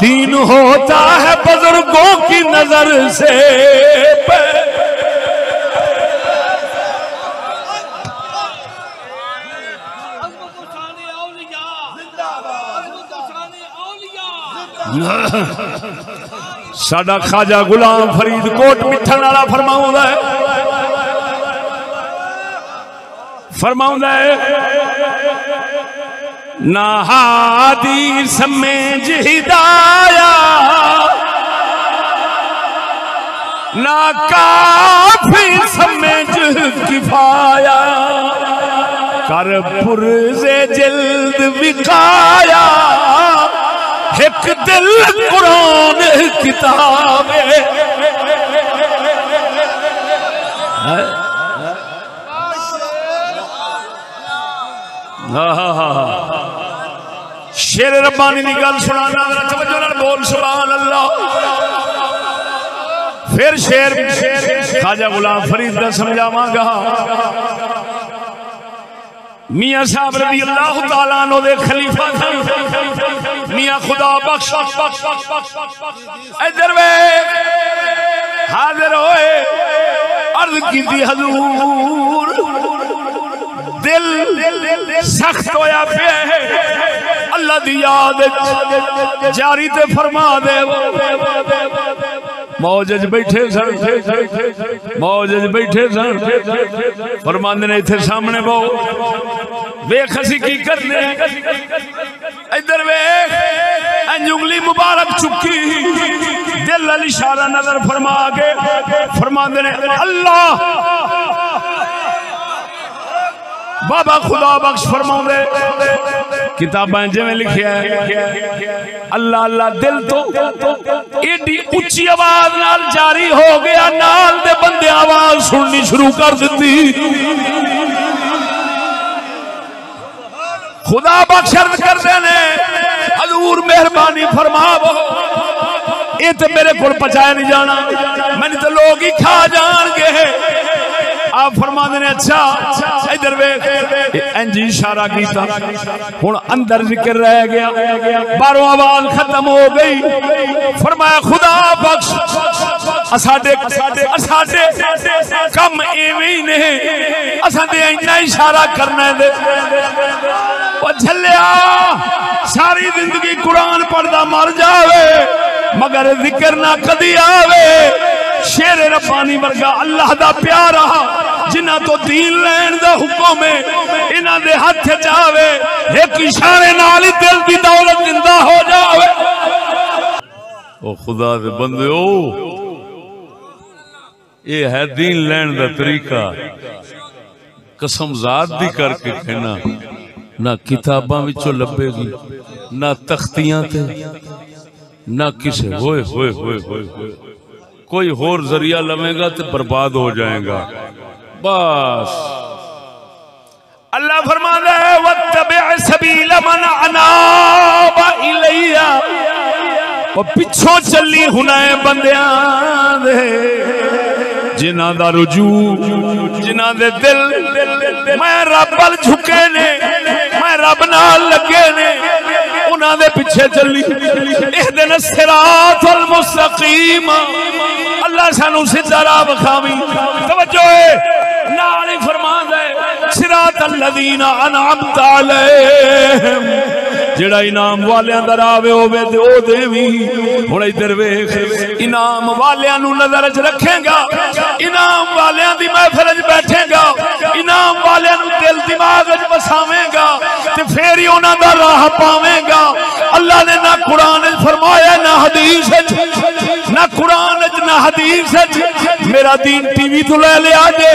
दीन होता है बुजुर्गों की नजर से साडा ख्वाजा गुलाम फरीद कोट मिठन वाला फरमाउंदा है ना हादी समझ हिदाया ना काफी समझ किफाया कर पुरज़े जल्द विकाया एक दिल कुरान किताब शेर रब्बानी की गल सुनाना बोल सुभान अल्लाह। फिर शेर ख्वाजा गुलाम फरीद का समझावांगा मियां साहब रज़ी अल्लाह तआला अन्हु दे खलीफा मियां खुदा बख्श इधर वे हाजिर होए अर्ज की हजूर दिल सख्त होया पे अल्लाह दी याद जारी ते फरमा दे मौजज बैठे सन फरमांदे ने इत्थे सामने बहु वेख असी की करने इधर वेख उंगली मुबारक चुकी दिल अल इशारा नजर फरमा के फरमांदे ने अल्लाह बाबा खुदा बख्श फरमाउंदे किताबां जिवें लिखिया है अल्लाह अल्लाह दिल तो एडी उच्ची आवाज नाल जारी हो गया नाल दे बंदे आवाज सुननी शुरू कर दी। खुदा बख्श अर्ज करदे ने हजूर मेहरबानी फरमावो ये तो मेरे को पचाया नहीं जाना मैंने तो लोग ही खा जाएंगे। आप फरमाते ने अच्छा इधर वे इंज इशारा किया हुण अंदर जिक्र रह गया बाहरों आवाज खत्म हो गई फरमाया खुदा बख्श साडे कम इवें ही ने असां ते इन्ना इशारा करना है झल्लिया सारी जिंदगी कुरान पढ़दा मर जावे मगर जिक्र ना कदी आवे। शेर रब्बानी वर्गा अल्लाह दा प्यारा जिन्हां तो दीन लैण दा हुक्म है इन्हां दे हथ च आवे एक इशारे नाल ही दिल दी दौलत जिंदा हो जावे। ओ खुदा दे बंदेओ ये है दीन लैण दा तरीका कसम जात दी करके कहना ना किताबां विचों लभेगी ना तख्तियां ते ना किसे होए होए होए होए कोई होर जरिया लवेगा तो बर्बाद हो जाएगा। बस अल्लाह फरमाता है वत्तबि सबील मन अनाब और पिछों चली हुनैं बंदियां दे जिन्हां दा रुजू जिन्हां दे दिल मैं रब अल झुके ने मैं रब नाल लगे ने उन्हां दे पिछे चली इहदिन सिरातल मुस्तकीम अल्लाह सानू सीधा राह विखावी। तवज्जो है नाल ही फरमांदा है सिरातल लज़ीना अनअमता अलैहिम जेड़ा इनाम वालियां दा राह होवे ते ओ देवी। हुण इधर वेख इनाम वालियां नू नजर च रखेगा इनाम वालियां दी महफिल च बैठेगा इनाम वालियां नू दिल दिमाग च बसावेगा ते फिर ही उन्हां दा राह पावेगा। अल्लाह ने ना कुरान च फरमाया ना हदीस च ना कुरान च ना हदीस च मेरा दीन टीवी तो ले लिया जे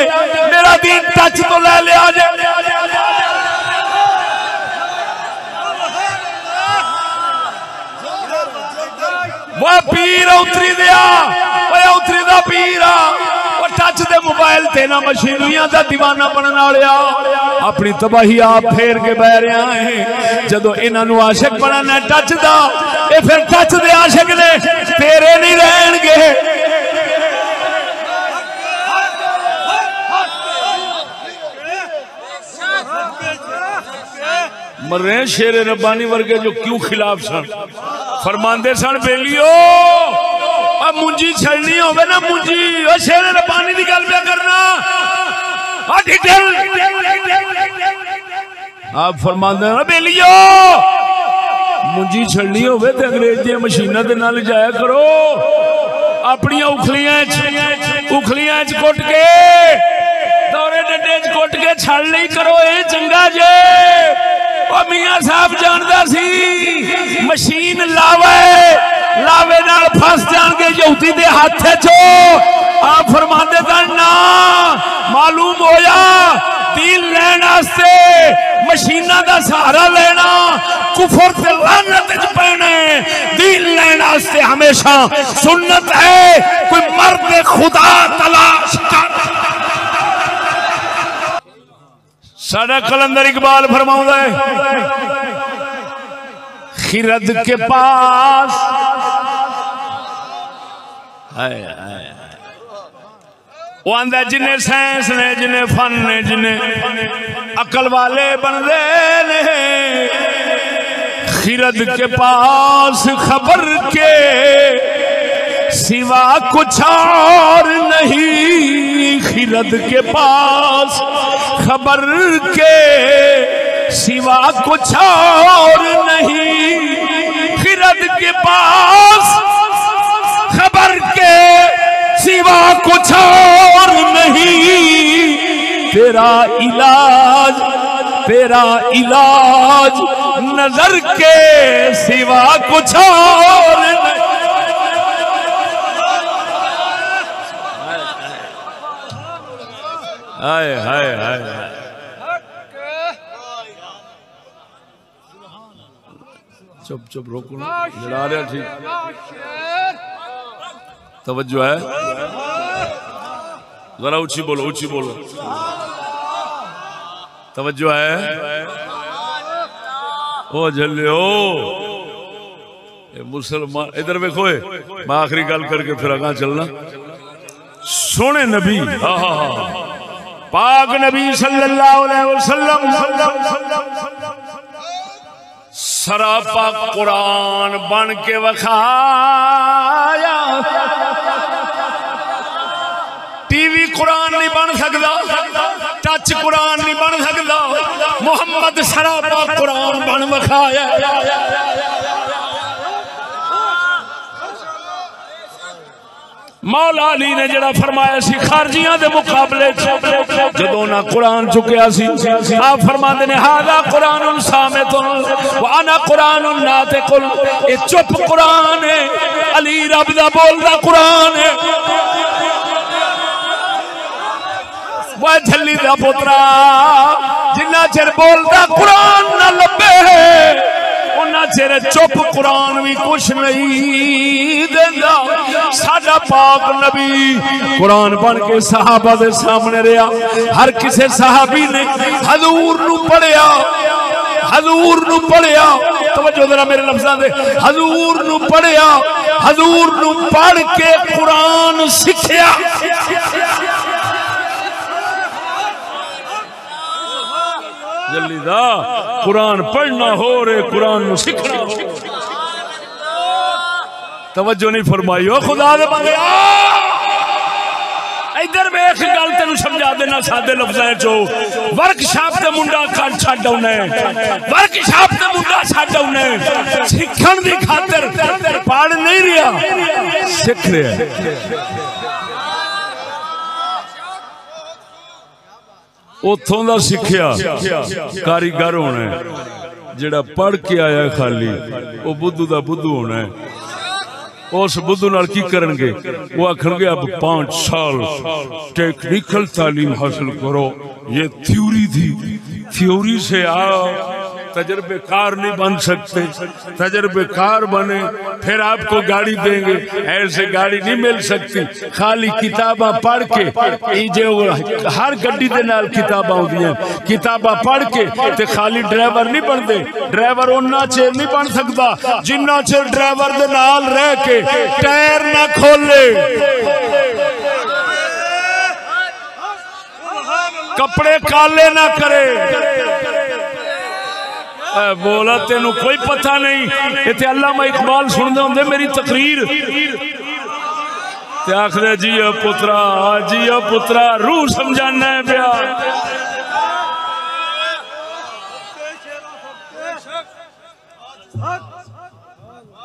मेरा दीन टच तो ले लिया जे। वो पीर उतरी दिया उतरी दा पीर टच दे मोबाइल ते ना मशीनियां दा दीवाना बनने वालिया अपनी तबाही आप फेर के बह रहा है। जदों इन्हां नू आशिक बनना टच दा ये फिर टच दे आशिक ने तेरे नहीं रहणगे। मर्रे शेर रब्बानी वर्गे जो क्यों खिलाफ सन फरमांदे सन बेलियो मुंजी छलनी होवे ना मुंजी शेर रब्बानी की गल पे करना आप फरमांदे ना बेलियो मुंजी छलनी होवे ते अंग्रेज दी मशीनां दे नाल जाया करो अपनी उखलियां च कुट के दौरे डंडे च कुट के छल नहीं करो ये चंगा जे। मियां साहब जानदा सी मशीन लावे नाल फस जाएंगे यहूदी दे हाथ चो आप फरमाते ना मालूम होया दीन लैन वास्ते मशीना दा सहारा लेना कुफर ते लानत च पैना दीन लैन वास्ते हमेशा सुन्नत है कोई मर्द खुदा तलाश कर। साडा कलंदर इकबाल फरमाउंदा है खिरद के पास वो आंदा जिन्हें साइंस ने जिन्हें फन ने जिन्हें अकल वाले बनदे ने खिरद के पास खबर के सिवा कुछ और नहीं खिरद के पास खबर के सिवा कुछ और नहीं खिरद के पास खबर के सिवा कुछ और नहीं तेरा इलाज नजर के सिवा कुछ और नहीं। हाय हाय हाय चुप चुप रोको लड़ा रहा ठीक तवज्जो है जरा ऊंची बोलो तवज्जो है ओ झल्लियो मुसलमान इधर देखो मैं आखिरी गल करके फिर आगे चलना। सोने नबी पाक नबी सल्लल्लाहु अलैहि वसल्लम सरापा कुरान बन के वखाया टीवी कुरान नहीं बन सकता टच कुरान नहीं बन सकता मुहम्मद सरापा कुरान बन वखाया। मौला अली ने जड़ा फरमाया सी खारजियां दे मुकाबले जदों ना कुरान चुकिया सी आप फरमाते ने हादा कुरानुन सामितुन व अना कुरानुन नातिकुन ये चुप कुरान है अली रब दा बोलदा कुरान है। वह झल्ली दा पुत्रा जिन्ना चिर बोलदा कुरान ना लब्बे उन्ना चिर चुप कुरान भी कुछ नहीं देंदा। साडा पाक नबी कुरान बन के सहाबा दे सामने रहा हर किसी सहाबी ने हजूर नू पढ़िया हजूर नू पढ़िया, तवज्जो जरा मेरे लफ्ज़ां दे, हजूर नू पढ़िया, हजूर नू पढ़ के कुरान सीखिया। जल्दी दा कुरान पढ़ना हो रे, कुरान सीखना हो। तवज्जो नहीं फरमाई हो खुदा दे बंदे। इधर वेख गल तेन समझा देना सादे लफ्ज़ां चो। वर्कशॉप ते मुंडा कर छड्ड आउणे, वर्कशॉप ते मुंडा छड्ड आउणे, सीखण दी खातिर पढ़ नहीं रहा, सीख रहा। उथों दा सिखिया कारीगर होना है, जेड़ा पढ़ के आया खाली वो बुद्धू दा बुद्धू होना है। उस बुद्धू नाल की करनगे, वो आखणगे अब 5 साल टेक्निकल तालीम हासिल करो, ये थ्योरी थी, थ्योरी से आओ, तजर्बेकार नहीं बन सकते, तजर्बेकार बने फिर आपको गाड़ी देंगे, ऐसे गाड़ी नहीं मिल सकती। खाली किताबा पढ़ के जो हर गड्डी दे नाल किताबा होंदियां, किताबा पढ़ के ते खाली ड्राइवर नहीं बनते। ड्राइवर उन्ना चेर नहीं बन सकता जिन्ना चेर ड्राइवर दे नाल रह के टायर ना खोले, कपड़े काले ना करे। बोला तेनू कोई पता नहीं, इतने अल्लामा इकबाल सुनते होंगे मेरी तकरीर, आखदे जिया पुत्रा, जिया पुत्रा, रूह समझाना है प्या।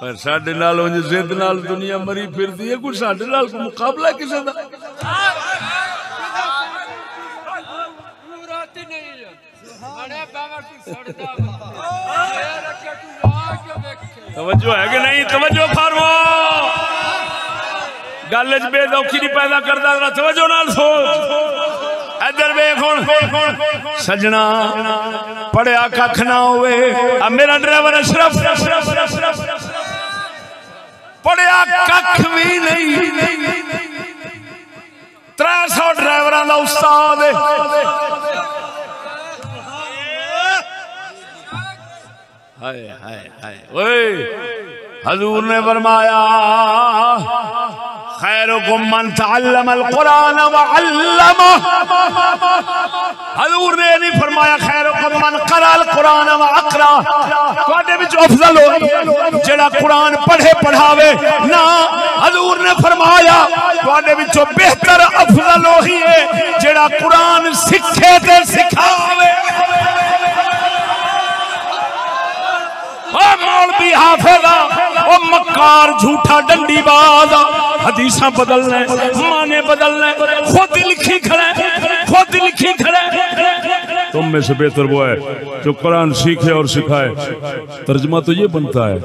पर साडे नाल उंज जिद नाल दुनिया मरी फिरदी है, कोई साडे नाल मुकाबला किसे दा? तवज्जो है कि नहीं? तवज्जो फरमा, गल च बेदौखी नहीं पैदा करता, तवज्जो नाल सोच। इधर वेख हुण सजना, पढ़िया कख ना होवे। अब मेरा ड्राइवर अशरफ पढ़िया कख भी नहीं, 300 ड्राइवरां दा उस्ताद है। हाय हाय हाय, ओए हजूर ने फरमाया खैरुकुम मन तअल्लमल कुरान व अल्लमा। हजूर ने नहीं फरमाया खैरुकुम मन क़रअल कुरान व अक़रा, तुहाडे विच अफजल हो जेड़ा कुरान पढ़े पढ़ावे ना। हजूर ने फरमाया तुहाडे विच बेहतर अफजल वही है जेड़ा कुरान सीखे ते सिखावे। मौलवी हाफिज़ा, ओ मक्कार झूठा डंडीबाज, हदीसा बदलना, माने बदलना, खुद लिखी खड़े, खुद लिखी खड़े। तुम में से बेहतर वो है जो कुरान सीखे और सिखाए। तर्जमा तो ये बनता है,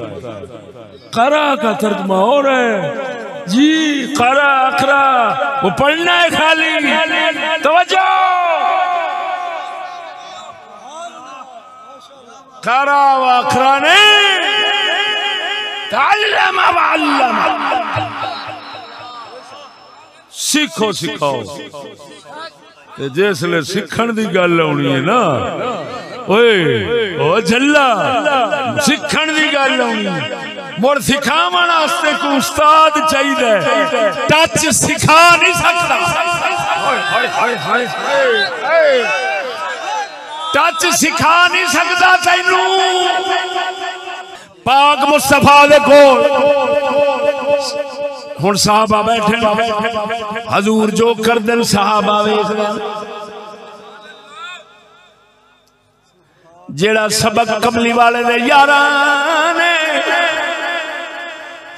करा का तर्जमा और है जी, करा अखरा वो पढ़ना है खाली। तवज्जो, करा व अखरा नहीं, तअल्लम व अल्लम, सीखो सिखाओ। जिसले सीखण दी गल आउणी है ना, ओए ओ झल्ला, सीखण दी गल आउणी, मुड़ सिखावन वास्ते कोई उस्ताद चाहिए। टच सिखा नहीं सकता, टच सिखा नहीं सकता तैनू। पाक मुस्तफा दे कोल हुण साहबा बैठे, हजूर जो कर देन साहबा वेखदे। जेड़ा सबक कमली वाले दे यारां ने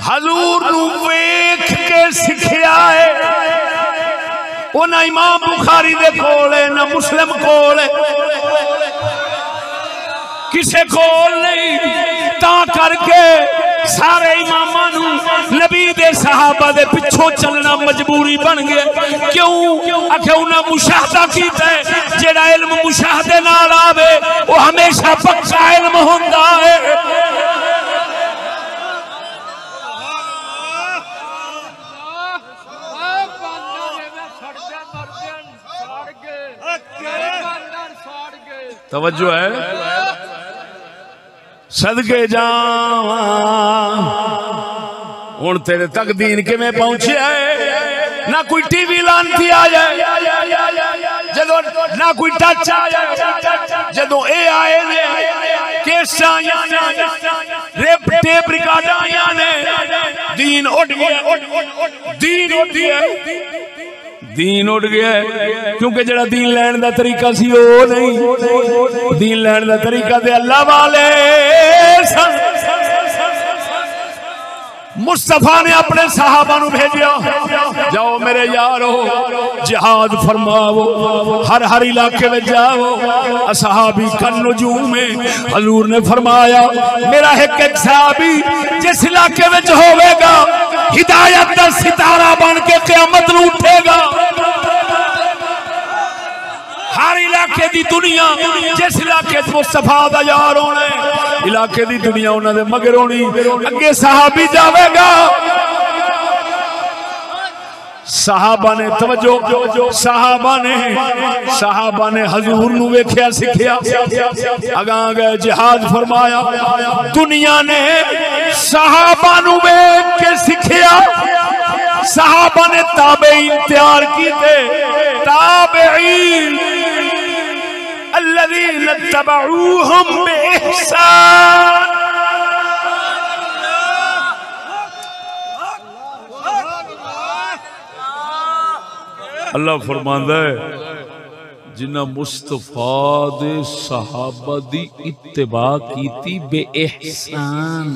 हजूर नू वेख के सिखिया है, वो ना इमाम बुखारी दे कोल है ना मुस्लिम कोल है, किसे कोल नहीं। ता करके सारे इमामां नू नबी दे सहाबा दे पिछों चलना मजबूरी बन गया। क्यों? आखे उन्हें मुशाहदा कीता है। जेड़ा इल्म मुशाहदे नाल आवे वो हमेशा पक्का इल्म हुंदा है। तवज्जो है। सदके जावां हुण तेरे तक दीन किवें पहुंचिया है। ना कोई टीवी लानती आ जाए जदों, ना कोई टच आ जाए जदों ए आए ने केसां आईयां ने टेप रिकॉर्डां आईयां ने दीन उड़ गया, दीन उड़ गया, दीन उड़ गया। क्योंकि जड़ा दीन लैण दा तरीका सी ओ नहीं, दीन लैण दा तरीका ते अल्लाह वाले सन। मुस्तफा ने अपने सहाबा नू भेजा, जाओ मेरे यारो जिहाद फरमाओ, हर हर इलाके में जाओ। असहाबी कन नजूम में हजूर ने फरमाया मेरा एक सहाबी जिस इलाके में होवेगा हिदायत का सितारा बन के क़यामत नू उठेगा। हर इलाके दी दुनिया जिस इलाके मुस्तफा दा यार होना इलाके दी दुनिया उन्होंने मगर होनी, अगे सहाबी जावेगा। सहाबा ने तवज्जो, सहाबा ने हजूर नू वेख्या सिखिया, अगां गए जिहाद फरमाया। दुनिया ने सहाबा नू वेख के सिखिया, सहाबा ने ताबईन तैयार कीते, ताबईन अल्लज़ीना तबऊहुम बिइहसान। अल्लाह फरमांदा है जिन्ना मुस्तफा दे सहाबा दी इत्तिबा कीती बेइहसान,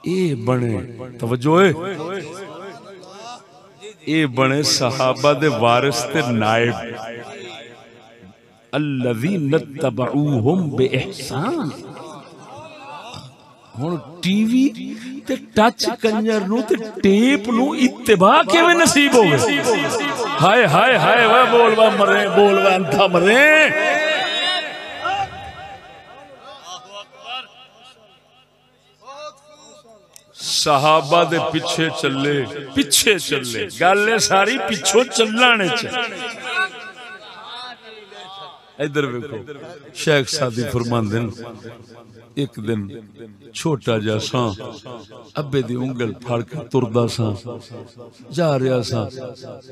ए बने तवज्जो है, ए बने सहाबा दे वारिस ते नायब। अल्लज़ीना तबऊहुम बिइहसान। हुण टीवी ते टच कंजर नू ते टेप नू इत्तिबा किवें नसीब होवे? हाय हाय हाय वा बोलवा मरे, बोलवा अंधा मरे। सहाबा दे पिछे चले, पिछे चले, गल सारी पिछो चलने च। इधर वेखो शेख सादी फरमांदे एक दिन छोटा जा सा अब्बे दी उंगल फड़ के तुरदा सा, जा रहा सा,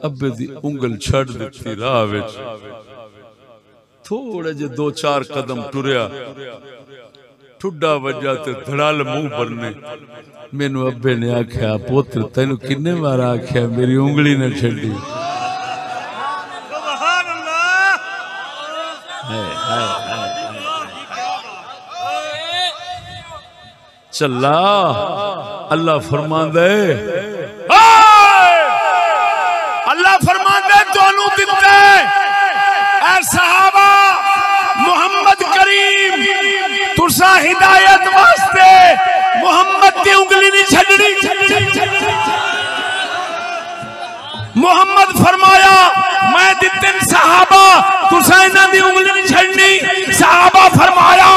अब्बे दी उंगल छड़ दिती राह विच, थोड़े जे 2-4 कदम टुरया, ठुड्डा वजा ते धड़ाल मुंह भरने। मैनू अब्बे ने आख्या पुत्र तेनू किन्ने बार आख्या मेरी उंगली न छड्डी। चला अल्लाह फरमांदे, अल्लाह फरमांदे तोनू दित्ते ऐ सहाबा मुहम्मद करीम तुसा हिदायत वास्ते मुहम्मद की उंगली नहीं छड्डनी। मुहम्मद फरमाया मैं दित्ते सहाबा तुसा इन्हां दी उंगली नहीं छड्डनी। सहाबा फरमाया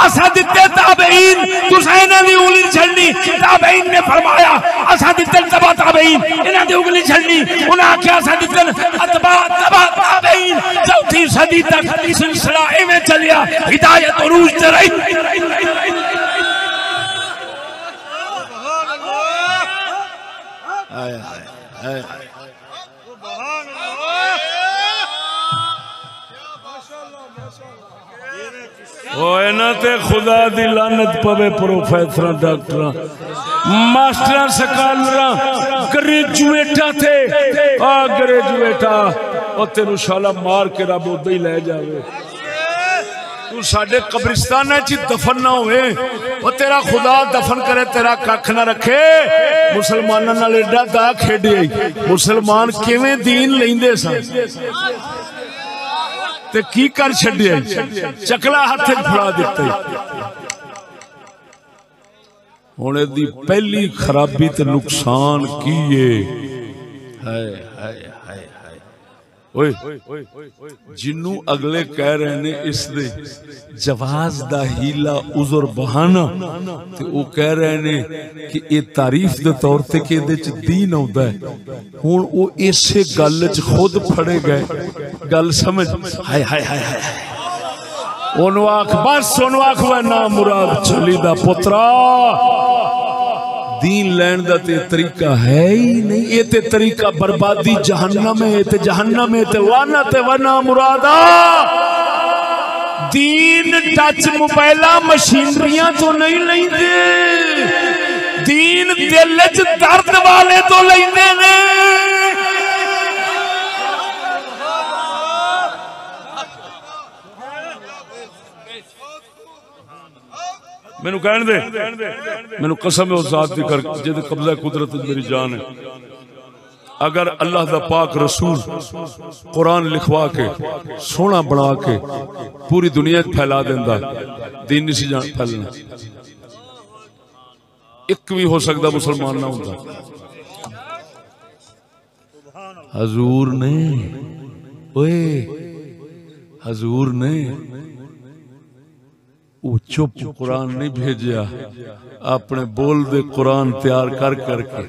असा दित्ते ताबईन तुसा इन्हां दी उंगली नहीं छड्डनी। ताबईन ने फरमाया असा दित्ते तबा ताबईन इन्हां दी उंगली छड्डनी। उन्हां आख्या असा दित्ते अतबा तबा ताबईन। चौथी सदी तक सिलसिला इवें चलिया, हिदायत उरूज ते रही। हाय हाय हाय ते खुदा दी लानत पवे प्रोफेसर डॉक्टर मास्टर स्कॉलर ग्रेजुएटा थे आ ग्रेजुएटा और तेरू शाला मार के रब उदा ही ले जावे। तू साडे कब्रिस्तान दफन ना होवे और तेरा खुदा दफन करे तेरा कख ना रखे। मुसलमानों नाल एडा दा खेडे मुसलमान किवें दीन लैंदे सन ते की कर छड्डिया, चकला हाथ फड़ा दिता। हुण इहदी पहली खराबी ते नुकसान की है? हाय हाय हाय हाय ओए जिन्नू अगले कह रहे ने इस दे जवाज दा हीला उज़र बहाना ते वो कह रहे ने कि ये तारीफ दे तौर ते कि इहदे च दीन आउंदा है। हुण वो इसे गल च खुद फड़े गए, गल समझ। हाय हाय हाय हाय ओनू आख बस ओनू आख वे ना मुराद छली दा पुत्रा दीन लैन दा ते तरीका है ही नहीं। ये ते तरीका बर्बादी जहन्नम है, ते जहन्नम है ते लानत है। वना मुरादा दीन टच मोबाइल मशीनरियां तो नहीं लेंदे, दीन दिल च दर्द वाले तो लेंदे ने। मैनू कहने दे, मैनू कसम है उस जात दी कर जिहदे कब्जा कुदरत मेरी जान है। अगर अल्लाह दा पाक रसूल कुरान लिखवा के सोना बना के पूरी दुनिया फैला देंदा, दीन नहीं सी जान फैलना। एक भी हो सकता मुसलमान ना होता। हजूर ने ओए हजूर ने वो चुप कुरान नहीं भेजा, अपने बोल दे कुरान तैयार कर करके।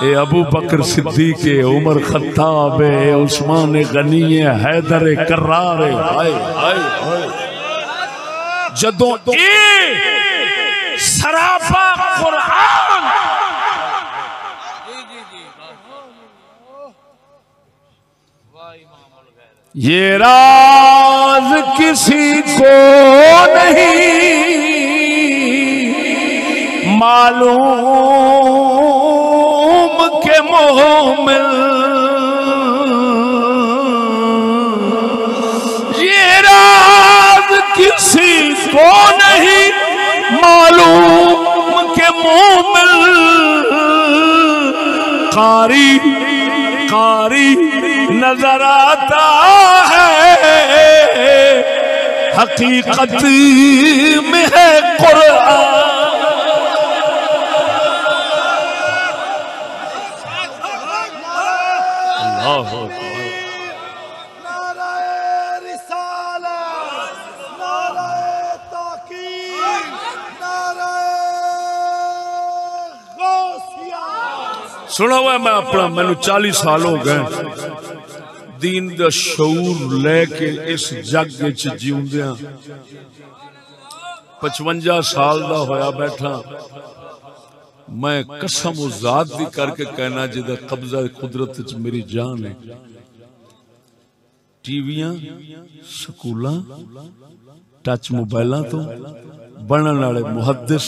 ए अबू बकर सिद्दीक है, उमर खत्ताब है, उस्मान गनी है, हैदर कर्रार है। हाय हाय हाय जदों ए सरापा कुरान ये राज किसी को नहीं मालूम के मोमिन, ये राज किसी को नहीं मालूम के मोमिन, कारी कारी नजर आता है हकीकत में है कुरान। सुना हुआ मैं अपना, मैनू 40 साल हो गए दीन दा शऊर लेके इस जग च जीउंदियां। 55 साल दा होया बैठा। मैं कसम उस जात दी करके कहना जिहदा कब्जा कुदरत च मेरी जान है। टीवियां स्कूलां टच मोबाइलां तो बनने वाले मुहद्दिस,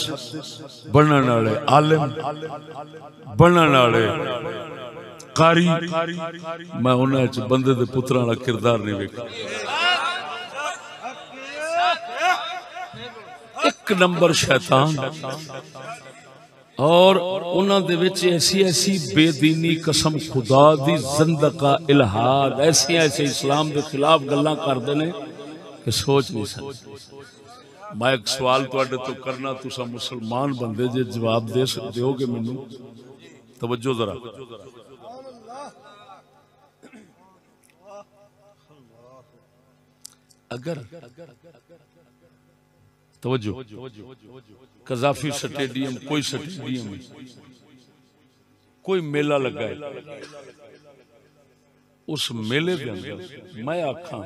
बनने वाले आलिम, बनने वाले कारी, मैं उन्हें बंदे दे पुत्रां दा किरदार नहीं वेखा। एक नंबर शैतान और उन्हां दे विच ऐसी ऐसी बेदीनी कसम खुदा दी ज़ंदका इल्हाद ऐसे ऐसे इस्लाम दे खिलाफ गल्लां करदे ने कि सोच नहीं सकते। मैं एक सवाल तुहाडे तो करना, तुसा मुसलमान बंदे जे जवाब दे दोगे मैनू, तवज्जो जरा। अगर तवज्जो कजाफी स्टेडियम, कोई स्टेडियम है, कोई मेला लगा है, उस मेले के अंदर मैं आखा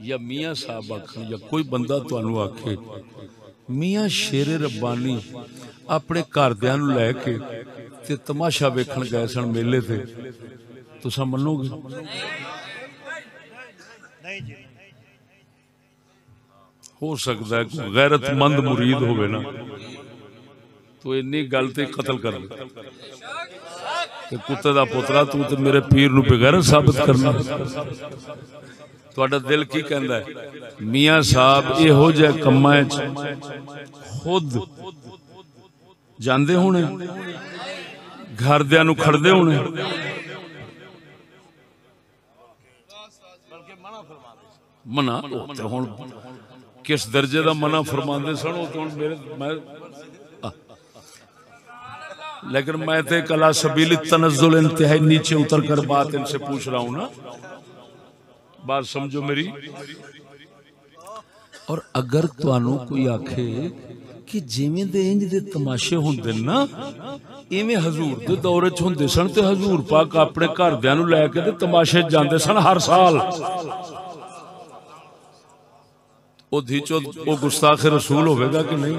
या मियाँ साहब आखन या कोई बंदा तुहानू आखे मियाँ शेरे रब्बानी अपने घरदियां नू लैके ते तमाशा वेखण गए सन मेले ते, तुसां मन्नोगे? हो सकता है गैरतमंद मुरीद होवे ना तो इन्नी गल ते कतल कर दे कि कुत्ते दा पुत्रा तू ते मेरे पीर नू बेगैरत साबित करना। तुहाडा दिल की कहंदा है? मियाँ साहब इहो जिहे कम्मां च खुद जांदे होने, घरदियां नू खड़दे होने, मना हुण किस दर्जे का मना फरमाते सन तो मेरे लेकिन मैं तो कला सबील तनज़्ज़ुल इंतहाई नीचे उतर कर बात इनसे पूछ रहा हूं ना, बात समझो मेरी। और अगर तुहानू कोई आखे कि जिवें दे इंज दे तमाशे हुंदे ना इवें हजूर दे दौरे च हुंदे सन ते हजूर पाक अपने घरदियां नू लैके ते तमाशे जांदे सन हर साल, वो धीचो वो गुस्ताख रसूल होगा कि नहीं?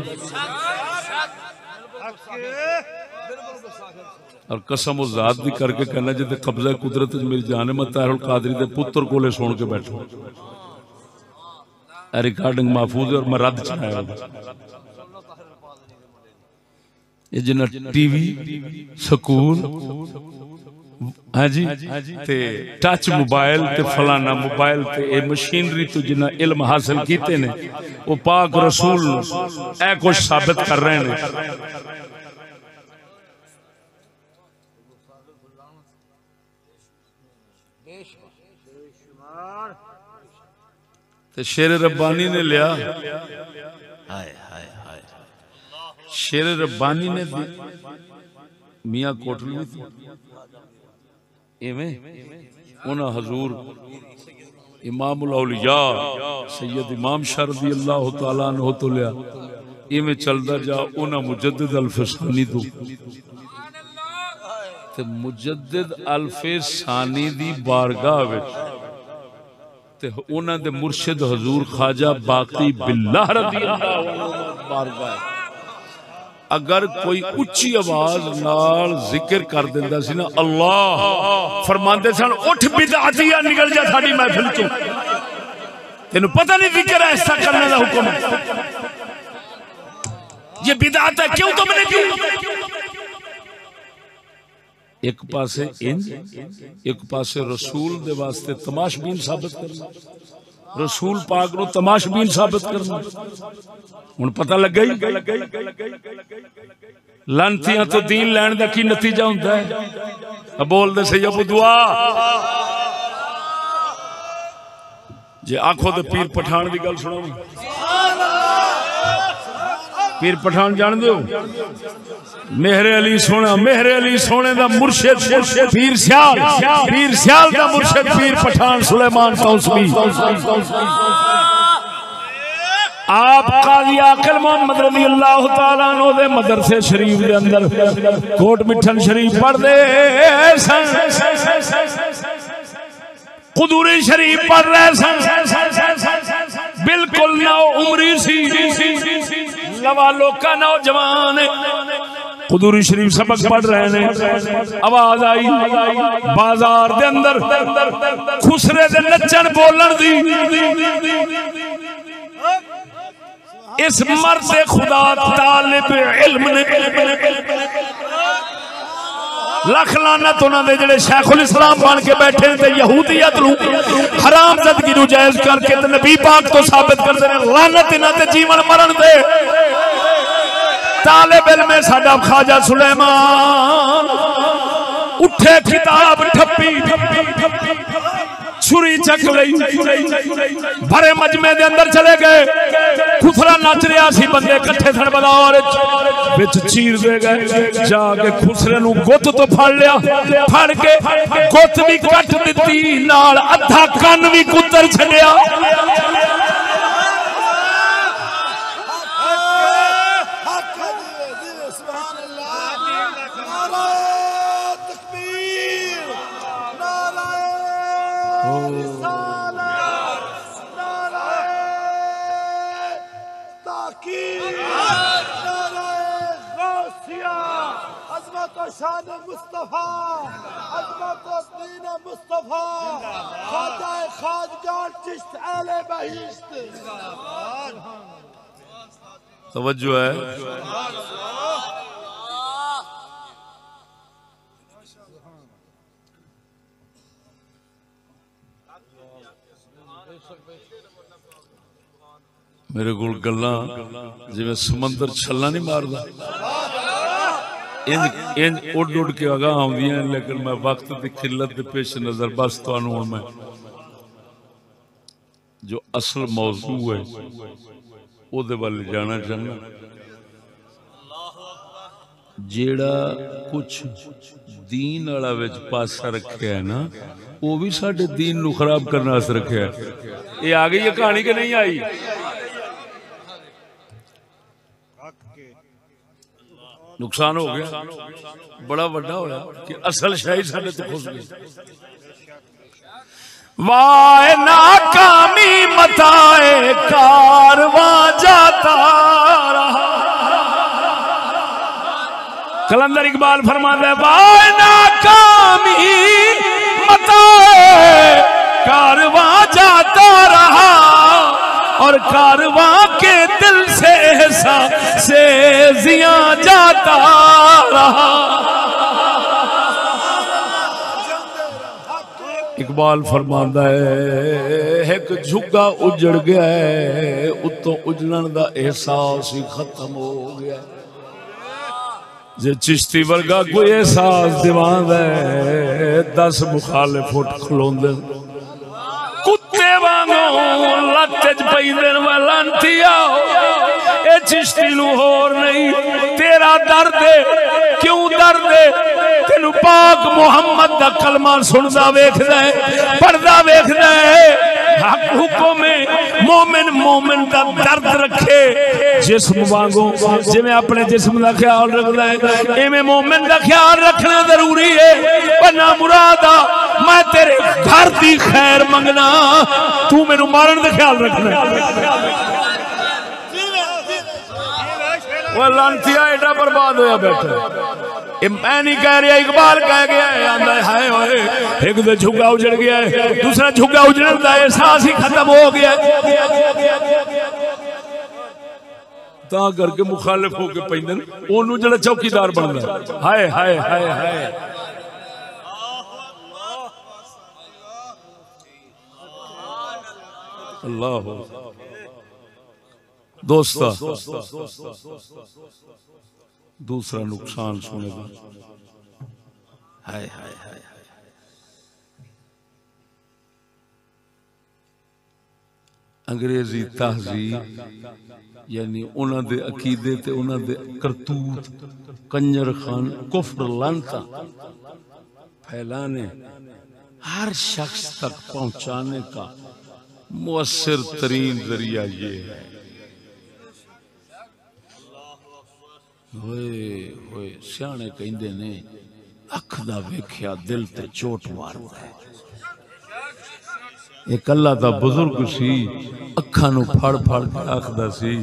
और कसम उस जात दी करके कहना जिते कब्जा कुदरत मेरी जान है, मैं तारुल कादरी दे पुत्र कोले सुन के बैठा, रिकॉर्डिंग महफूज है और मैं रद्द चलाया। ये जिन्ना टीवी सकूल हाँ जी ते टच मोबाइल ते फलाना मोबाइल ते ए मशीनरी तो जिन्ना इल्म हासिल कीते ने वो पाक रसूल ए कुछ साबित कर रहे हैं। ते शेर रब्बानी ने लिया, हाय हाय हाय, शेर रब्बानी ने मियाँ कोटली इवें उन्हें हजूर इमामुल औलिया सैयद इमाम शाह रज़ी अल्लाह तआला अन्हु तो लिया, इवें चलदा जा उन्हें मुजद्दिद अल-फ़सानी तो ते मुजद्दिद अल-फ़सानी दी बारगाह विच ते उन्हां दे मुर्शिद हजूर ख्वाजा बाकी बिल्लाह रज़ी अल्लाह अन्हु बारगाह अगर कोई उच्ची आवाज नाल जिक्र कर देंदा सी ना, अल्लाह फरमांदे सन उठ बिदअतिया निकल जा साडी महफिल चों, तेनू पता नहीं जिक्र ऐसा करने का हुक्म है, ये बिदअत है, क्यों तुमने की? एक पासे इंज एक पासे रसूल दे वास्ते तमाशबीन साबित करना, रसूल पाक नू तमाशबीन साबित करना। हुण पता लग गई लानतियां तो दीन लैण दा की नतीजा हुंदा है। बोल दे सही अबू दुआ जे आखो तो पीर पठान की गल सुनो। पीर पठान जान दो, मेहरे अली सोना, मेहरे अली सोने दा मुर्शिद पीर सियाल दा मुर्शिद पीर पठान सुलेमान कौसबी। आप काजी आकिल मोहम्मद रज़ी अल्लाह तआला अन्हु दे मदरसे शरीफ दे अंदर कोट मिठन शरीफ पढ़दे सन, कुदूरी शरीफ पढ़ रहे सन, बिल्कुल ना उम्री सी लवालो का नौजवान कुदूरी शरीफ सबक पढ़ रहे हैं। आवाज आई बाजार दे अंदर खुसरे दे नचन बोलन दी। इस मर्द खुदा तालिब इल्म ने लख लानत उन्होंने जेडे शेखुल इस्लाम बन के बैठे ते यहूदियत नूं हरामजदगी नूं जायज करके ते नबी पाक तो साबित करते हैं। लानत इन्हां ते जीवन मरण दे। तालिब इल्म साडा ख्वाजा सुलेमान उठे किताब ठप्पी छुरी चक लई भरे मजमे दे अंदर चले गए। खुसरा नच रहा सी, बंदे इकट्ठे सन बाजार विच चीर दे गए। जाके खुसरे नूं गुत्त तो फड़ लिया, फड़ के गुत्त भी कट दित्ती, नाल अद्धा कन भी कुतर छड्डिया। शान मुस्तफा अज़मत दीन मुस्तफा ख्वाजा खाजगान चिश्त आले बहिश्त। तवज्जो है। मेरे को गल्लां जिवें समंदर छल्ला नहीं मारदा इन उड़ उड़ के अगाह आउंदियां, लेकिन मैं वक्त की खिल्लत के पेश नजर बस तुहानू हुण मैं जो असल मौजू है उहदे वल जाना चाहना। जेड़ा कुछ दीन वाला विच पासा रखिया है ना, वो भी साडे दीन नू खराब करने वास्ते रखिया है। ये आ गई है कहानी कि नहीं आई? नुकसान हो गया, बड़ा बड़ा होया कि असल शाही साडे तो खुश गई। वाए नाकामी मताए कार जाता रहा। कलंदर इकबाल फरमाता है बाय नाकामी मता कारवां जाता रहा और कारवां के दिल से जिया जाता रहा। इकबाल फरमांदा है एक झुग्गा उजड़ गया है उत्तों उजड़न दा एहसास ही खत्म हो गया। जे चिश्ती वर्गा कोई एहसास दिवांदा है 10 मुखालिफ उठ खलोंदे कुत्ते वांगू लत्ते च पैंदे वे लांतिया ए चिश्ती नू होर नहीं तेरा दर्द क्यों दर्द तेनू पाक मुहम्मद दा कलमा सुनदा वेखदा है पढ़दा वेखदा है। हक हुक्म मोमिन मोमिन दा दर्द रखे जिस्म वांगू जिवें अपने जिस्म दा ख्याल रखदा है इवें मोमिन दा ख्याल रखना जरूरी है। बना मुरादा मैं तेरे घर दी खैर मंगना तू मेनू मारन दा ख्याल रखना। वो लांतिया एडा बर्बाद होया बैठा। मैं नहीं कह रहा इकबाल कह गया है आंदा है ओए एक तो झुग्गा उजड़ गया है दूसरा झुग्गा उजड़न का एहसास ही खत्म हो गया ता करके मुखालिफ होके पैंदे ओनू जड़ा चौकीदार बनदा हाय हाय हाय हाय। अल्लाह दोस्ता दूसरा नुकसान सुनेगा हाय हाय हाय। अंग्रेजी तहजीब यानी उन्हां दे अकीदे ते उन्हां दे करतूत कंजर खान कुफ्र लानता फैलाने हर शख्स तक पहुंचाने का मुअस्सिर तरीन जरिया ये है। होए सियाने कहंदे ने अख दा वेख्या दिल ते चोट मारदा है। एक अल्लाह दा बुजुर्ग सी अखां नू फड़ फड़ के आखदा सी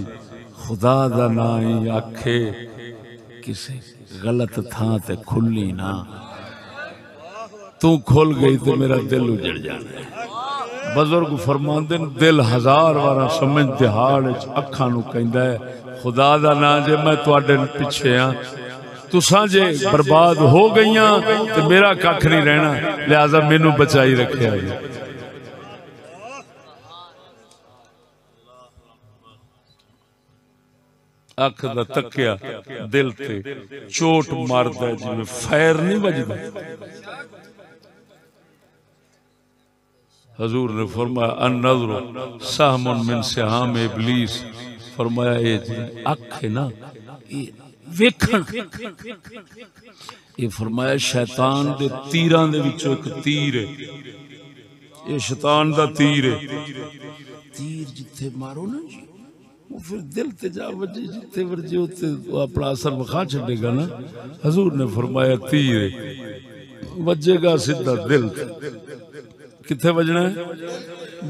खुदा दा नां ही आखे किसी गलत थां ते खुली ना तू खुल गई तो मेरा दिल उजड़ जाना है। बुजुर्ग फरमांदे ने दिल 1000 वारा समझ दिहाड़ अखां नू कहंदा है खुदा दा नां जे मैं तुहाडे पिछे हाँ तुसां जे बर्बाद हो गईयां ते मेरा कख नहीं रहना लिहाजा मैनू बचाई रखिया जी। अख दा तकिया दिल ते चोट मारदा जिवें फैर नहीं बजदा। हजूर ने फरमाया अन नज़र सहमुन मिन सिहाम इब्लीस फरमाया ये अख है ना ये वेखण ये फरमाया शैतान दे तीरां दे विचों एक तीर है ये शैतान दा तीर है। तीर जिथे मारो ना जी वो फिर दिल ते जा वजे जिथे वजे उते अपना असर वखा छड़ेगा ना। हजूर ने फरमाया तीर वजेगा सीधा दिल किथे वजना है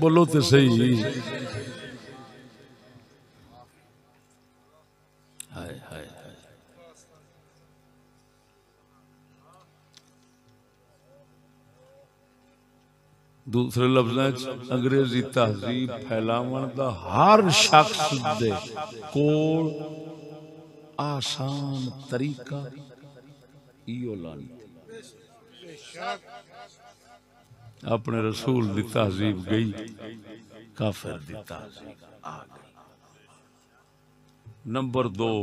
बोलो तो सही। हाय हाय दूसरे लफ्ज़ अंग्रेजी तहजीब फैलावन दा हर शख्स दे कोल आसान तरीका इहो लानी अपने रसूल दी तहजीब गई काफिर दी तहजीब आ गई। नंबर 2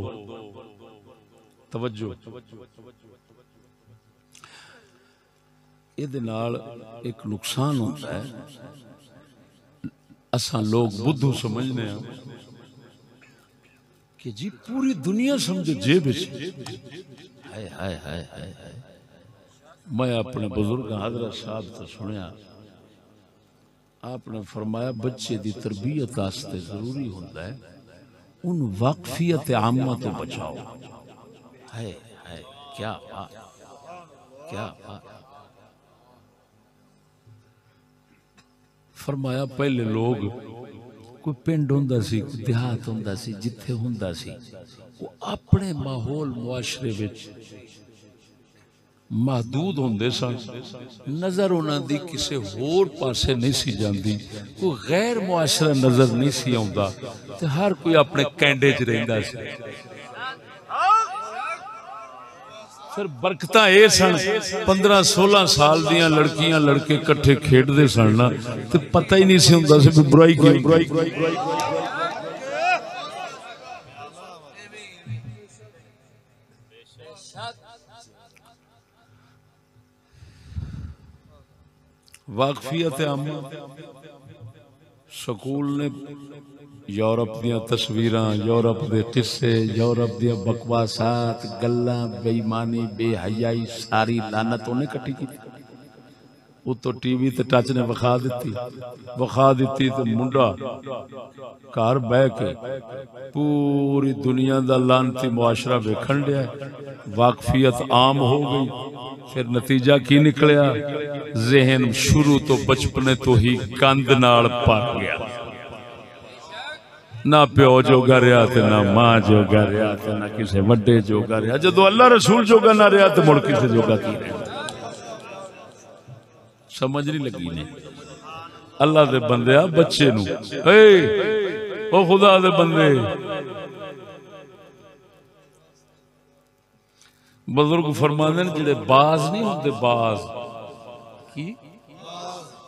तवज्जो इहदे नाल एक नुकसान होता है असां लोग बुद्धू समझने कि जी पूरी दुनिया समझे जेब हाय हाय हाय हाय हाय। मैं अपने बुजुर्ग हजरत साहब तो सुनिया आपने फरमाया बच्चे की तरबियत वास्ते जरूरी होता है उन वाकफियत आमा तो बचाओ। हाय हाय क्या बात क्या बात। फरमाया पहले लोग कोई पिंड हुंदा सी, कोई देहात हुंदा सी, जिथे हुंदा सी वो अपने माहौल मुआशरे विच महदूद होंदे सन। नज़र उन्हां दी किसी होर पासे नहीं सी जांदी, कोई गैर मुआशरा नज़र नहीं सी आउंदा ते हर कोई अपने कैंडे च रहिंदा सी। फिर बरकतां ये सन 15-16 साल दियां लड़कियां लड़के इकट्ठे खेडदे सन ना ते पता ही नहीं सी हुंदा सी बुराई की। वाकफियत आम स्कूल ने यूरोप दियां तस्वीरां, यूरोप दे किस्से, यूरोप दियां बकवासात, गल्लां, बेईमानी, बेहयाई, सारी लानत उन्हें कट्ठी की। उतो टीवी ते टच ने विखा दिती ते मुंडा घर बह के पूरी दुनिया दा लानती मुआशरा वेखण दिया। वाकफियत आम हो गई। फिर नतीजा की निकलिया? जहन शुरू तो बचपने तो ही कंध नाल भर गया। ना प्यो जोगा रहा ते ना मां जोगा रहा ते ना किसी वड्डे जोगा रहा। जदों अल्लाह रसूल जोगा ना रहा तो मुड़ किसी जोगा की रहा। समझ नहीं लगी ने अल्लाह दे बंदे बच्चे नू ओ खुदा दे बंदे बुजुर्ग फरमांदे ने जिहड़े बाज नहीं होंदे, बाज की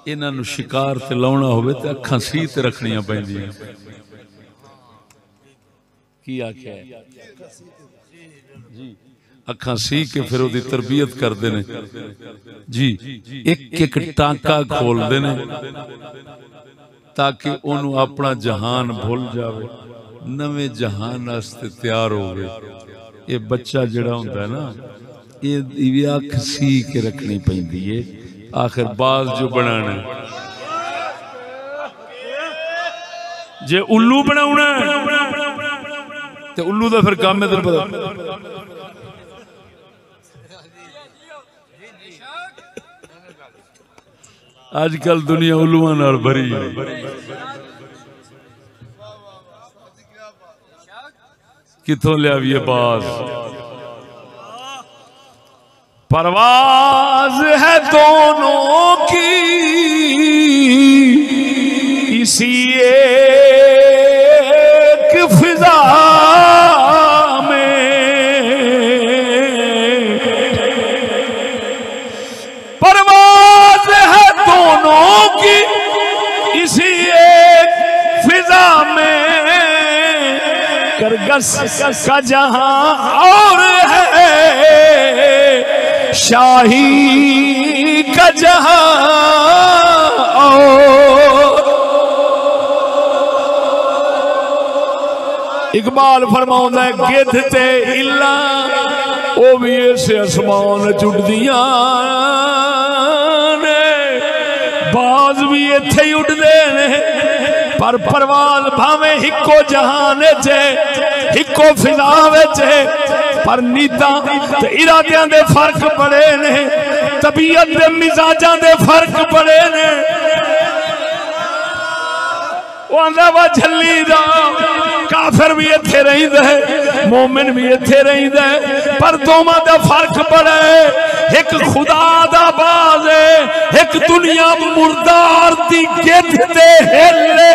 इन्हां नू शिकार ते लाउणा होवे ते अखां सी ते रखणियां पैंदियां। की आख्या जी? अखां सी के फिर ओदी तरबियत करदे ने जी। एक एक टांका खोलदे ने ताकि ओनू अपना जहान भुल जावे, नवे जहान वास्ते तैयार होवे। ये बच्चा जड़ा हुंदा है ना, ये अख सी के रखनी पैंदी है। आखिर बाज जो बनाना जे उल्लू बनाउणा ते उल्लू दा फिर काम है। आजकल दुनिया उल्लुआं नाल भरी है। किथों लियाविए बाज? परवाज है दोनों की इसी एक फिजा में। परवाज है दोनों की इसी एक फिजा में। करगस का जहां और है शाही का जहां और। इकबाल फरमाउंदा है गिद्ध ते इल्ला ओ भी इस आसमान चुड़दियां ने, बाज भी इत्थे ही उड़दे ने। पर परवाज भावे हिको जहान च हिको फिजा विच, पर नीतां ते इरादियां दे फर्क बड़े ने, तबीयत दे मिजाजां दे फर्क बड़े ने। वो आंदा वा झल्ली दा काफिर भी इत्थे रहिंदा है, मोमिन भी इत्थे रहिंदा है, पर दोवां दा फर्क बड़ा है। एक खुदा दा बाज है, एक दुनिया मुर्दार दी गिद्ध ते हिले।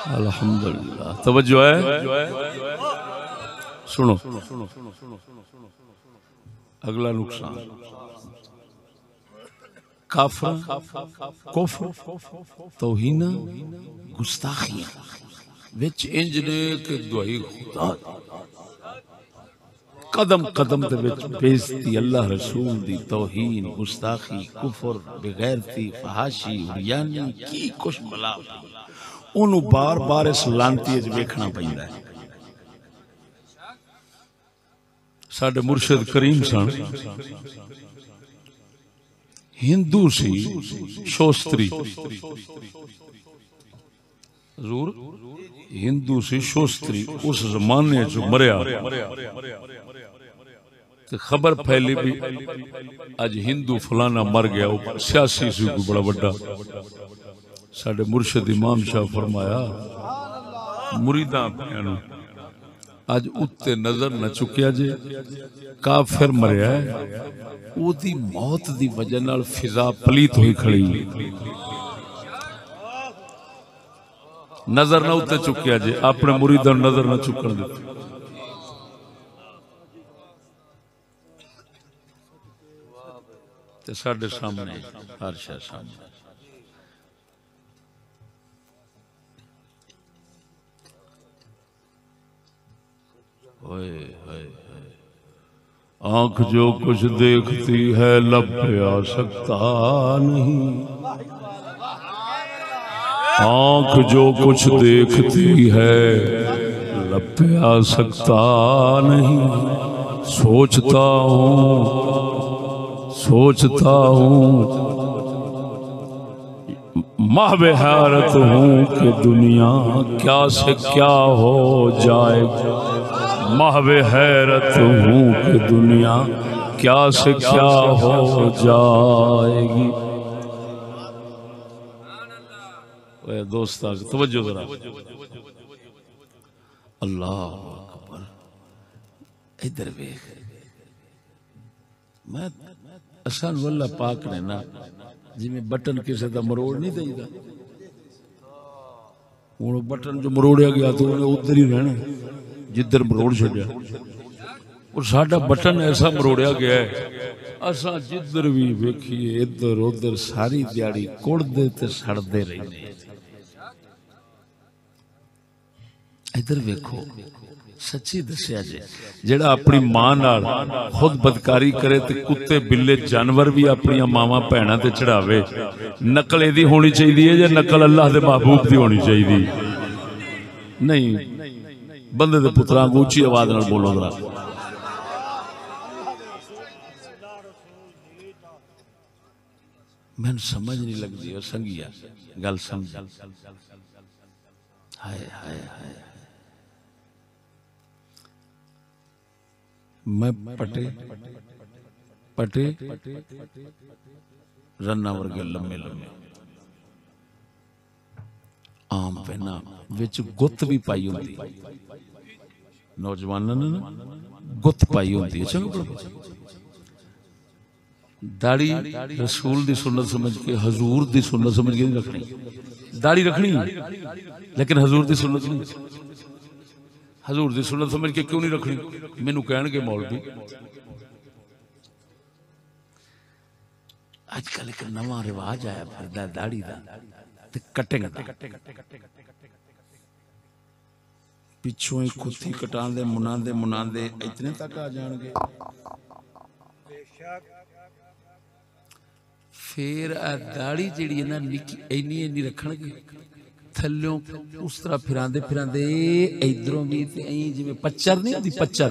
अल्हम्दुलिल्लाह। तवज्जो है? सुनो अगला नुकसान। काफर कुफ्र तौहीन गुस्ताखियां विच इंज ने कि दुआई खुदा कदम कदम दे विच बेइज्जती अल्लाह रसूल दी तौहीन गुस्ताखी कुफर बेगैरती फहाशी उरियानी की कुछ भला ओनू बार बार इस लानती च वेखना पैंदा है। साडे मुर्शिद करीम सन हिंदू सी शोस्त्री हजूर हिंदू सी शोस्त्री उस जमाने च मरिया ते खबर फैली भी अज हिंदू फलाना मर गया वो सियासी सी कोई बड़ा बड़ा साडे मुर्शिद इमाम शाह फरमाया मुरीदा अज उत्ते नजर न चुकिया जे काफिर मरिया ओदी मौत दी वजह नाल फिजा पलीत हुई खड़ी नजर न उत्ते चुकिया जे अपने मुरीदा नजर न चुकन दे ते साडे सामने हर शय सामने आंख जो कुछ देखती है लब पे आ सकता नहीं आंख जो कुछ देखती है लब पे आ सकता नहीं सोचता हूँ महवे हैरत हूँ कि दुनिया क्या से क्या हो जाएगी महवे हैरत हूँ कि दुनिया क्या से क्या हो जाएगी। दोस्त तवज्जो जरा अल्लाह अकबर इधर वेख मैं असन वल्ला पाक ने ना जिमें बटन किसी का मरोड़ नहीं देगा हूँ बटन जो मरोड़िया गया तो उन्हें उधर ही रहना जिधर मरोड़ छड़िया और साडा बटन ऐसा मरोड़िया गया है असा जिधर भी वेखिए इधर उधर सारी दिहाड़ी कुड़दे ते सड़दे रहने इधर वेखो सच्ची दसिया जे जेड़ा अपनी मां नाल खुद बदकारी करे ते कुत्ते बिल्ले जानवर भी अपनी मावां भैणां ते चढ़ावे नकल इहदी होनी चाहिए या नकल अल्लाह दे महबूब दी होनी चाहिए नहीं बंदे दे पुत्रां को उच्ची आवाज नाल बोलो जरा मैनूं समझ नहीं लगदी और संगिया गल समझ हाय हाय हाय मैं पटे पटे रन्ना वर्गे लम्मे लम्मे आम पहना विच गुत्त भी पाई होंदी नौजवानों ने ना गुत्त पाई होंदी है दाढ़ी रसूल दी सुन्नत समझ के हजूर दी सुन्नत समझ के नहीं रखनी दाढ़ी रखनी लेकिन हजूर दी सुन्नत नहीं हजूर दी सुन्नत समझ के क्यों नहीं रखनी मैनू कहणगे मौलवी आजकल एक नवा रिवाज आया फिरदा दाढ़ी दा ते कटिंग दा पिछों ही खुदी कटांदे मुनांदे इतने तक आ जाएंगे फिर दाढ़ी जिहड़ी है ना निक्की इन्नी रखणगे थल्लों उस तरह फिरांदे फिरांदे इधरों भी जिवें पच्चर नहीं होंदी पच्चर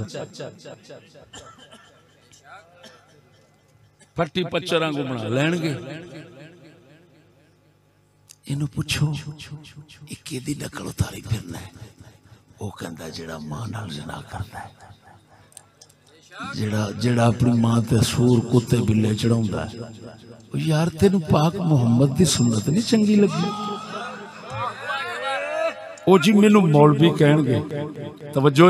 पट्टी पच्चरां को बना लैणगे इनू पुछो किहदी नकल उतारी फिरना है वो कहंदा जेड़ा मां नाल ज़िना करदा है जेड़ा अपनी मां ते सूर कुत्ते बिल्ले चढ़ाउंदा है यार तेनू पाक मुहम्मद दी सुन्नत नहीं चंगी लगी ओ जी मैनू मौलवी कहणगे तवज्जो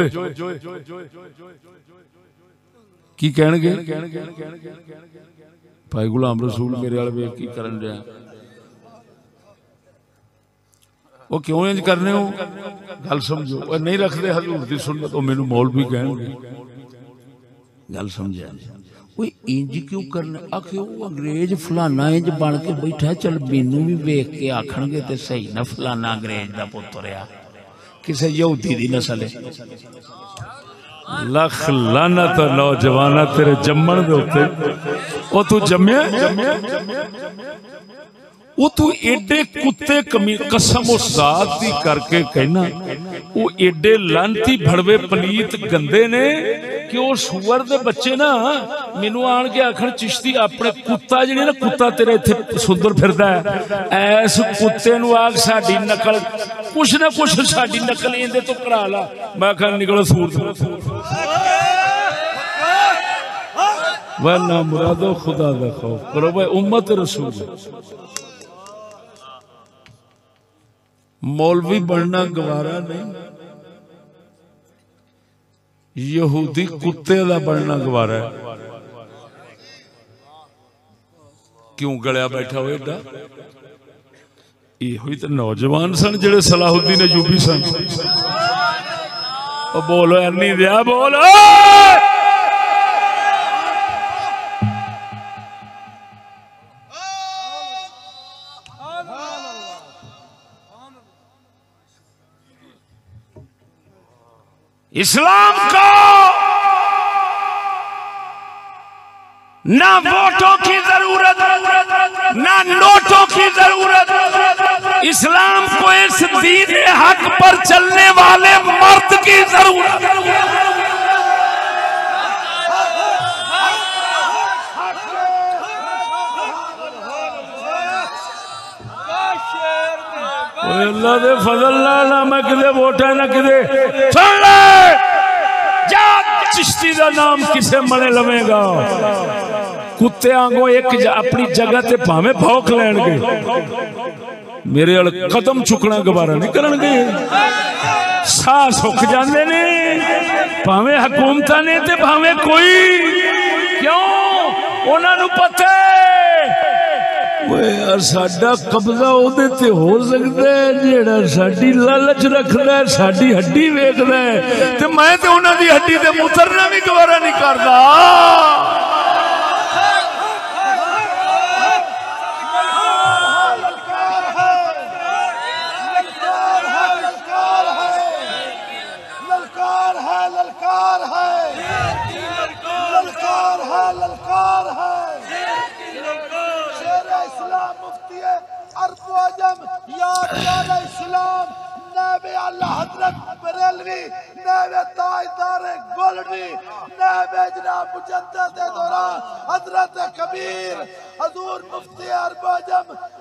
की कहणगे भाई गुलाम रसूल मेरे वाले वेख की करन दिया वो क्यों इंज करने हो गल समझो नहीं रखते हजूर दी सुन्नत ओ मैनू मौलवी कहणगे गल समझिया कोई इंज क्यों करना आखे वो अंग्रेज फलाना इंज बन के बैठा चल मैनू भी वेख के आखणगे ते सही ना फलाना अंग्रेज दा पुत्तर आ किसी यहूदी दी नस्ल है। लख लानत नौजवाना तेरे जम्मण दे उत्ते ओ तू जम्मिया वो तू एडे कुत्ते कमी कसम उस जात दी करके कहना वो एडे लानती भड़वे पलीत गंदे ने कि वो सुअर दे बच्चे ना मैनू आन के आखण चिश्ती अपने कुत्ता जिहड़ा ना कुत्ता तेरे इत्थे सुंदर फिरदा है ऐस कुत्ते नू आख साडी नकल कुछ ना कुछ साडी नकल इंदे तो करा ला। मैं आखा निकलो सूरत वह ना मुरादो खुदा दा खौफ करो भाई उम्मत रसूल। मौलवी बनना गवारा नहीं यहूदी कुत्ते का बनना गवारा है। क्यों गलिया बैठा हो एडा ये तो नौजवान सन जेड़े सलाहुद्दीन अयूबी सन। बोलो नहीं दिया बोलो इस्लाम को ना वोटों की जरूरत ना नोटों की जरूरत इस्लाम को इस दीन हक पर चलने वाले मर्द की जरूरत। अल्लाह दे फजल ना मैं किते वोटा ना किते सुन ले जा चिश्ती दा नाम किसे मने लवेगा कुत्ते आंगो एक अपनी जगह ते भावे भौंक लैणगे मेरे अल कदम चुकना गवारा नहीं करनगे साह सुख जांदे ने भावे हुकूमतां ने ते भावे कोई क्यों उन्हां नूं पता यार साडा कब्जा ओदे ते हो सकदा है जेड़ा साडी लालच रखदा है साडी हड्डी वेखदा है ते मैं ते उन्हां दी हड्डी ते मुतरना भी गवारा नहीं करदा।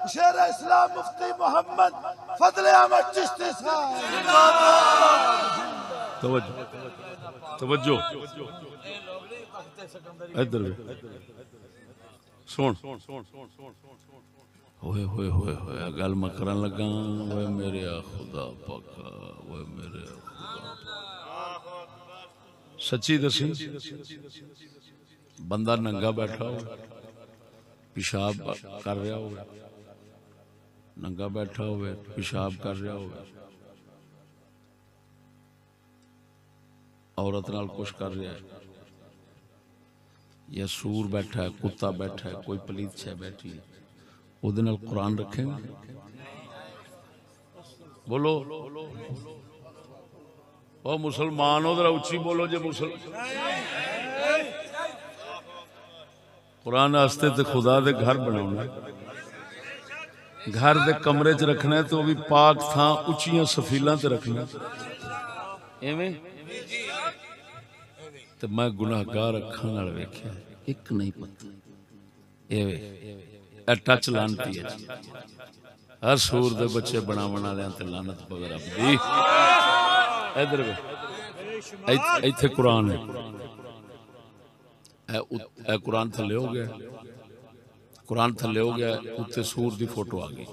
शेर इस्लाम मुफ्ती मोहम्मद फजले अहमद चिश्ती साहब तवज्जो इधर सुन होए होए होए होए गल मैं करन लगा ओए मेरे खुदा पक्का ओए मेरे सच्ची दसी बंदा नंगा बैठा हो पेशाब कर रहा हो नंगा बैठा हो पेशाब कर रहा हो औरत नाल कुछ कर रहा है या सूर बैठा है कुत्ता बैठा है कोई पलीत छह बैठी है उहदे नाल कुरान रखेंगे बोलो ओ मुसलमान हो जरा उच्ची बोलो जे कुरान वास्ते तो खुदा दे घर बनाना घर दे कमरे च रखना है तो भी पाक थां उच्चियां सफीलां ते रखना एवें तो मैं गुनाहगार अखां नाल वेख्या एक नहीं पता एवें टच लानती है हर सूर दे बच्चे बनावन वालियां ते लानत पवे रब दी। इधर इत्थे कुरान है ए कुरान थले हो गया कुरान थले हो गया उत्ते सूर दी फोटो आ गई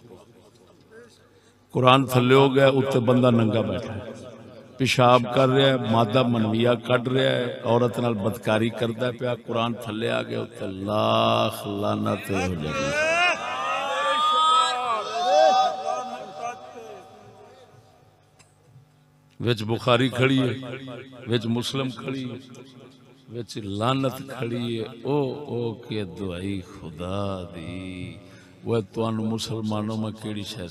कुरान थले हो गया उत्ते बंदा नंगा बैठा है पेशाब कर रहा है मादा मनविया कढ़ रहा है औरत नाल बदकारी करता पिया कुरान थले आ गया उत्ते लाख लानत हो जाएगी। विच बुखारी खड़ी है विच मुस्लिम खड़ी है विच लानत खड़ी है ओ के दुआई खुदा दी वह तुहानू मुसलमानों में केड़ी शय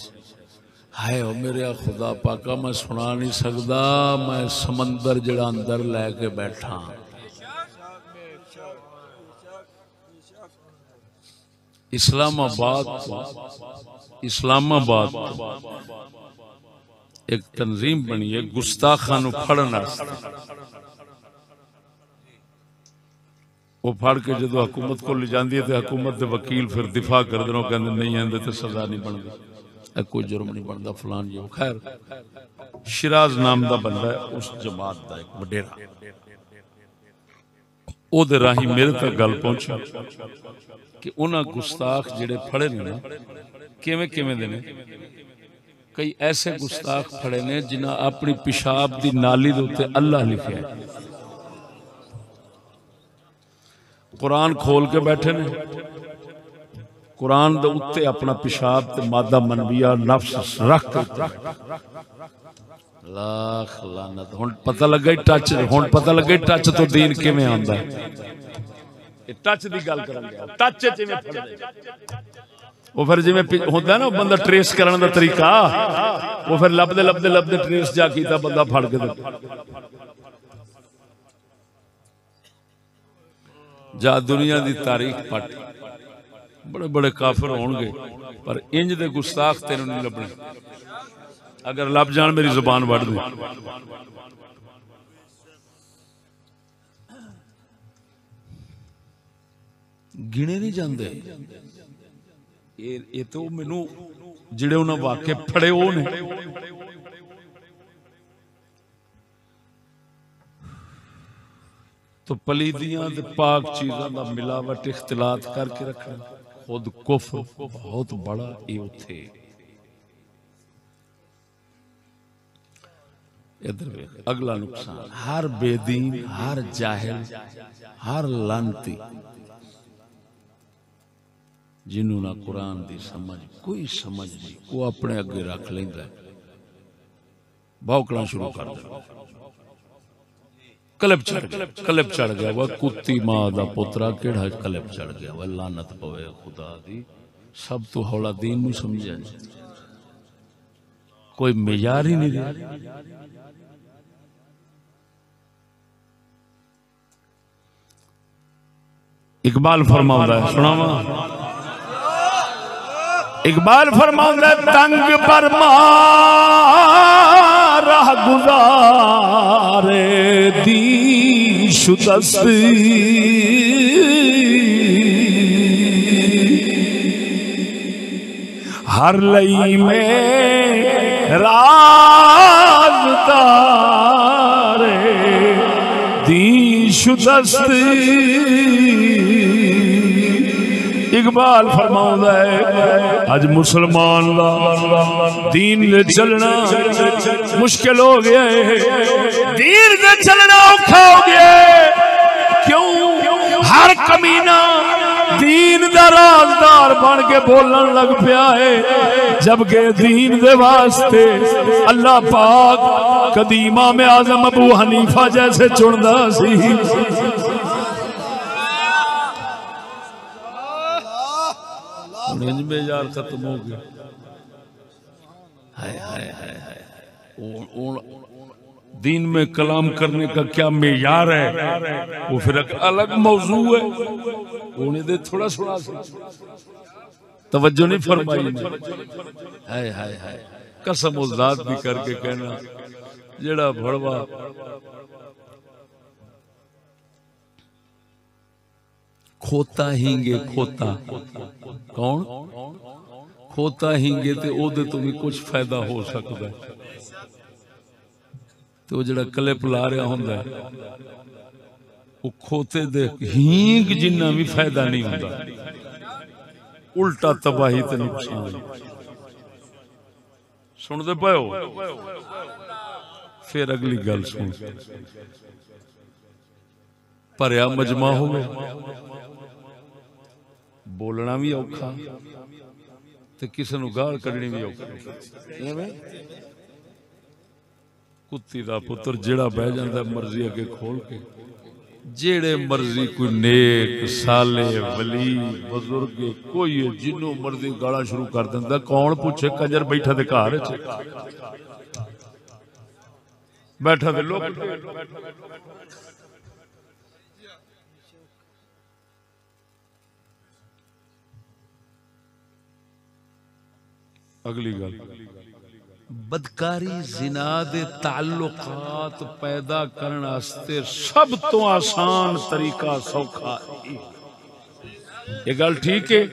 हाय ओ मेरे खुदा पाका मैं सुना नहीं सकदा मैं समंदर जड़ा अंदर लैके बैठा इस्लामाबाद एक तंजीम बनी है गुस्ताखा नू फड़न वो फड़ के जो हुकूमत को ले जाती है तो हुकूमत के वकील फिर दिफा कर देना कहते नहीं आते तो सजा नहीं बनती कोई जुर्म नहीं बनता फलान जी खैर शिराज नाम का बंदा है उस जमात का एक वडेरा ओदे राही मेरे तक गल पहुंची कि उन्हें गुस्ताख जिहड़े फड़े ने ना किवें किवें दे ने कई ऐसे गुस्ताख फड़े ने जिन्हें अपनी पेशाब की नाली दे उत्ते अल्लाह लिखा है कुरान खोल के बैठे ने कुरान दे उत्ते अपना पेशाब ते मादा मनविया नफ्स रख लाख लानत हुण पता लगा टच हुण पता लगा टच तो दीन किवें आंदा है टच दी गल करन गया टच जिवें फड़दे वो फिर जिवें होंदा ना बंदा ट्रेस करने का तरीका वो फिर लभदे लभदे लभदे ट्रेस जा कीता बंदा फड़ के जा दुनिया की तारीख पट बड़े बड़े काफिर होंगे पर इंज दे गुस्ताख तेनों नहीं लभने अगर लभ जान मेरी जुबान वड़ दूं गिने नहीं जाते ये तो मैनू जिहड़े उन्हें वाके फड़े वो ने तो पलीदियां ते पाक चीज़ों का मिलावट इख्तिलात करके रखना खुद कुफ्र बहुत बड़ा ये उथे इधर अगला नुकसान हर बेदीन हर जाहिल हर लानती जिन्हों ना कुरान की समझ कोई समझ नहीं वो अपने अगे रख लेंदा भौंकना शुरू कर दे कलप चढ़ गया वह कुत्ती मां दा पुत्रा केड़ा कलप चढ़ गया वह लानत पवे खुदा दी सब तो हौला दीन नूं समझिया कोई मेयार ही नहीं रहा इकबाल फरमाउंदा है सुनावा इकबाल फरमाउंदा है तंग पर राह गुजारे दी शुदस्त हर लई में राजदारे दी शुदस्त इकबाल फरमाउंदा है आज मुसलमान दा दीन ले चलना मुश्किल हो गया है दीन ले चलना औखा हो गया है क्यों हर कमीना दीन दा राजदार बन के बोलन लग पिया है जबकि दीन दे वास्ते अल्लाह पाक कदीमा में आजम अबू हनीफा जैसे चुनदा सी यार खत्म हो गया हाय हाय हाय हाय दीन में कलाम करने का क्या मेयार है वो फिर एक अलग मौजू है उन्हें दे थोड़ा थोड़ा तवज्जो नहीं फरमाई हाय हाय हाय कसम उस जात भी करके कहना जेड़ा भड़वा खोता हींगे खोता कौन खोता हींगे ते ओदे तो भी कुछ फायदा हो सकता है तो जड़ा कलिप ला रहा होंदा वो खोते दे हींग जिन्ना भी फायदा नहीं होंदा उल्टा तबाही ते नुकसान सुनते पाओ फिर अगली गल सुन भरिया मजमा होवे बोलना भी औखा ते किसी नूं गाल कढ़नी भी औखी कुत्ती दा पुत्र जेड़ा बह जांदा मर्जी अगे खोल के जेड़े मर्जी कोई नेक साले वली बुजुर्ग कोई जिन्हों मर्जी गाला शुरू कर दिंदा, कौन पूछे कंजर बैठा दे घर बैठा दे लोग। अगली गल, बदकारी जिना दे ताल्लुकात पैदा करने वास्ते सब तो आसान तरीका सौखा ये गल ठीक है।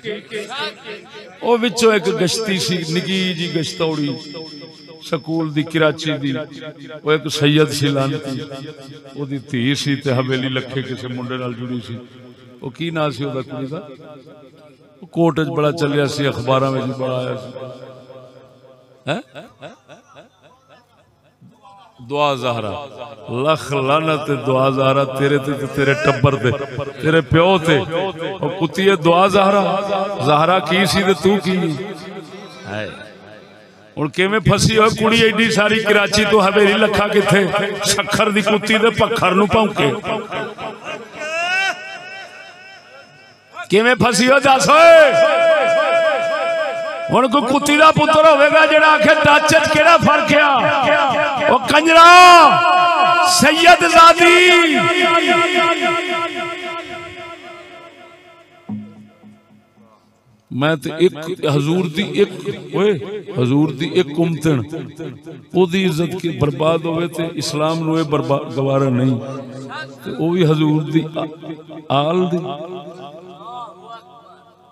वो विचों एक गश्ती सी निकी जी गश्तौड़ी स्कूल दी कराची दी, वो एक सैयद सी लानती, ओदी धी सी ते हवेली लखे किसी मुंडे नाल जुड़ी सी। वो की ना सी ओदा कुड़ी दा, कोर्ट च बड़ा चलिया सी, अखबारां में बड़ा आया सी। दुआ ज़हरा, लख लानत दुआ ज़हरा तेरे ते तेरे टब्बर ते तेरे प्यो ते। और कुत्तीए दुआ ज़हरा, ज़हरा की सी ते तू की है। हुण किवें फसी होई कुड़ी एडी सारी कराची तो हवेली लखा किथे, शक्कर दी कुत्ती दे पक्खर नूं भौंके किवें फसी हो दस ओए। हुण कोई कुत्ती दा पुत्तर होवेगा जेड़ा आखे टच च केड़ा फर्क आ, ओ कंजरा सैयद ज़ादी। मैं ते एक हजूर दी एक ओए हजूर दी एक उम्मतन ओदी इज्जत की बर्बाद होवे ते इस्लाम नूं बर्बाद गवारा नहीं, ते ओ भी हजूर दी आल दी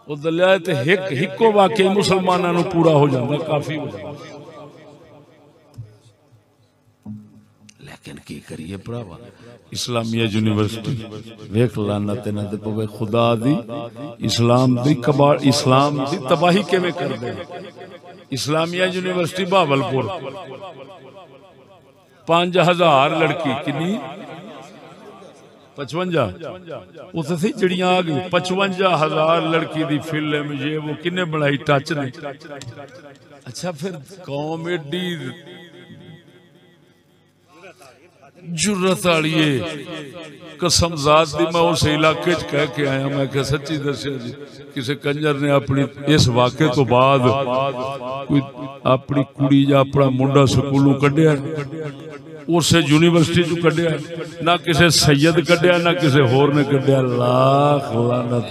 वो दलिया ते हिको वाकई मुसलमानों नूं पूरा हो जाता, काफी हो जाता। लेकिन की करिए भरावा, इस्लामिया यूनिवर्सिटी वेख लानत इन्हां ते पवे खुदा दी, इस्लाम दी कबाड़, इस्लाम दी तबाही किवें कर दे। इस्लामिया यूनिवर्सिटी बहावलपुर 5000 लड़की किन्नी 55 उस थी चिड़ियां आ गई। 55,000 लड़की दी फिल्म ये वो किन्ने बनाई, टच ने। अच्छा फिर कौम एडी जुर्रत वाली कसम जात दी, मैं उस इलाके च कह के आया, मैं क्या सच्ची दसिया जी, किसी कंजर ने अपनी इस वाक़े तो बाद कोई अपनी कुड़ी या अपना मुंडा स्कूलों कढ़िया, उस यूनिवर्सिटी चू कढ़िया, ना किसी सैयद कढ़िया ना किसी होर ने कढ़िया। लाख लानत।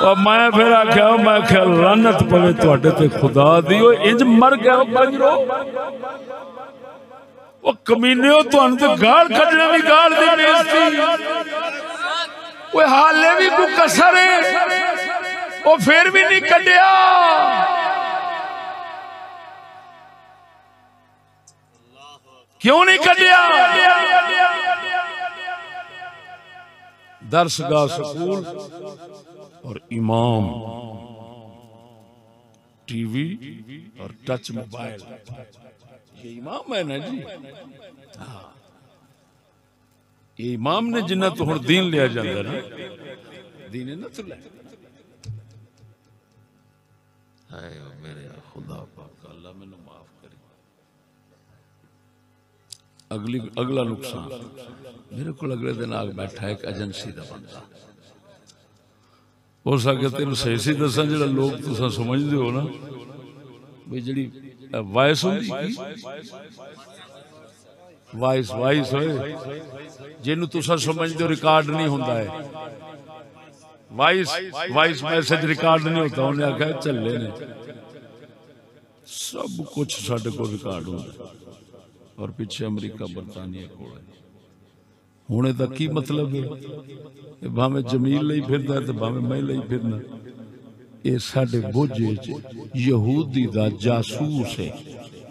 और मैं फिर आख्या, मैं क्या लानत पवे तुहाडे ते खुदा दी, इंज मर गया कंजरो। वो कमीने तुहानू ते गाल कढ़ने भी गाल दी बेइज्जती, वो हाले भी कोई कसर है, वो फिर भी नहीं कढ़िया। क्यों नहीं कढ़िया? दरसगाह स्कूल और इमाम टीवी और टच मोबाइल, ये इमाम है ना जी। हाँ, ये इमाम ने जिन्ना तो हुण दीन लिया जाता ना, दीन है ना तो ले। हाय मेरे खुदा पाक, अल्लाह मैनू माफ करे। अगला नुकसान, मेरे को अगले दिन आग बैठा एक एजेंसी का बंदा, हो सके तेन सही सही दसा, जो लोग तुम समझते हो ना भाई, जी वायस होंगी वाइस वाइस होए जिन्हों तुसा समझते हो रिकॉर्ड नहीं होता है, वाइस वाइस मैसेज रिकॉर्ड नहीं होता। उन्हें आख्या चले ने सब कुछ साढ़े को रिकॉर्ड होता, और पीछे अमरीका बरतानिया को है। हुणे दा की मतलब है, भावें जमील लई फिरदा है ते भावें मैं लई फिरना, ये साढ़े बोझे च यहूदी दा जासूस है।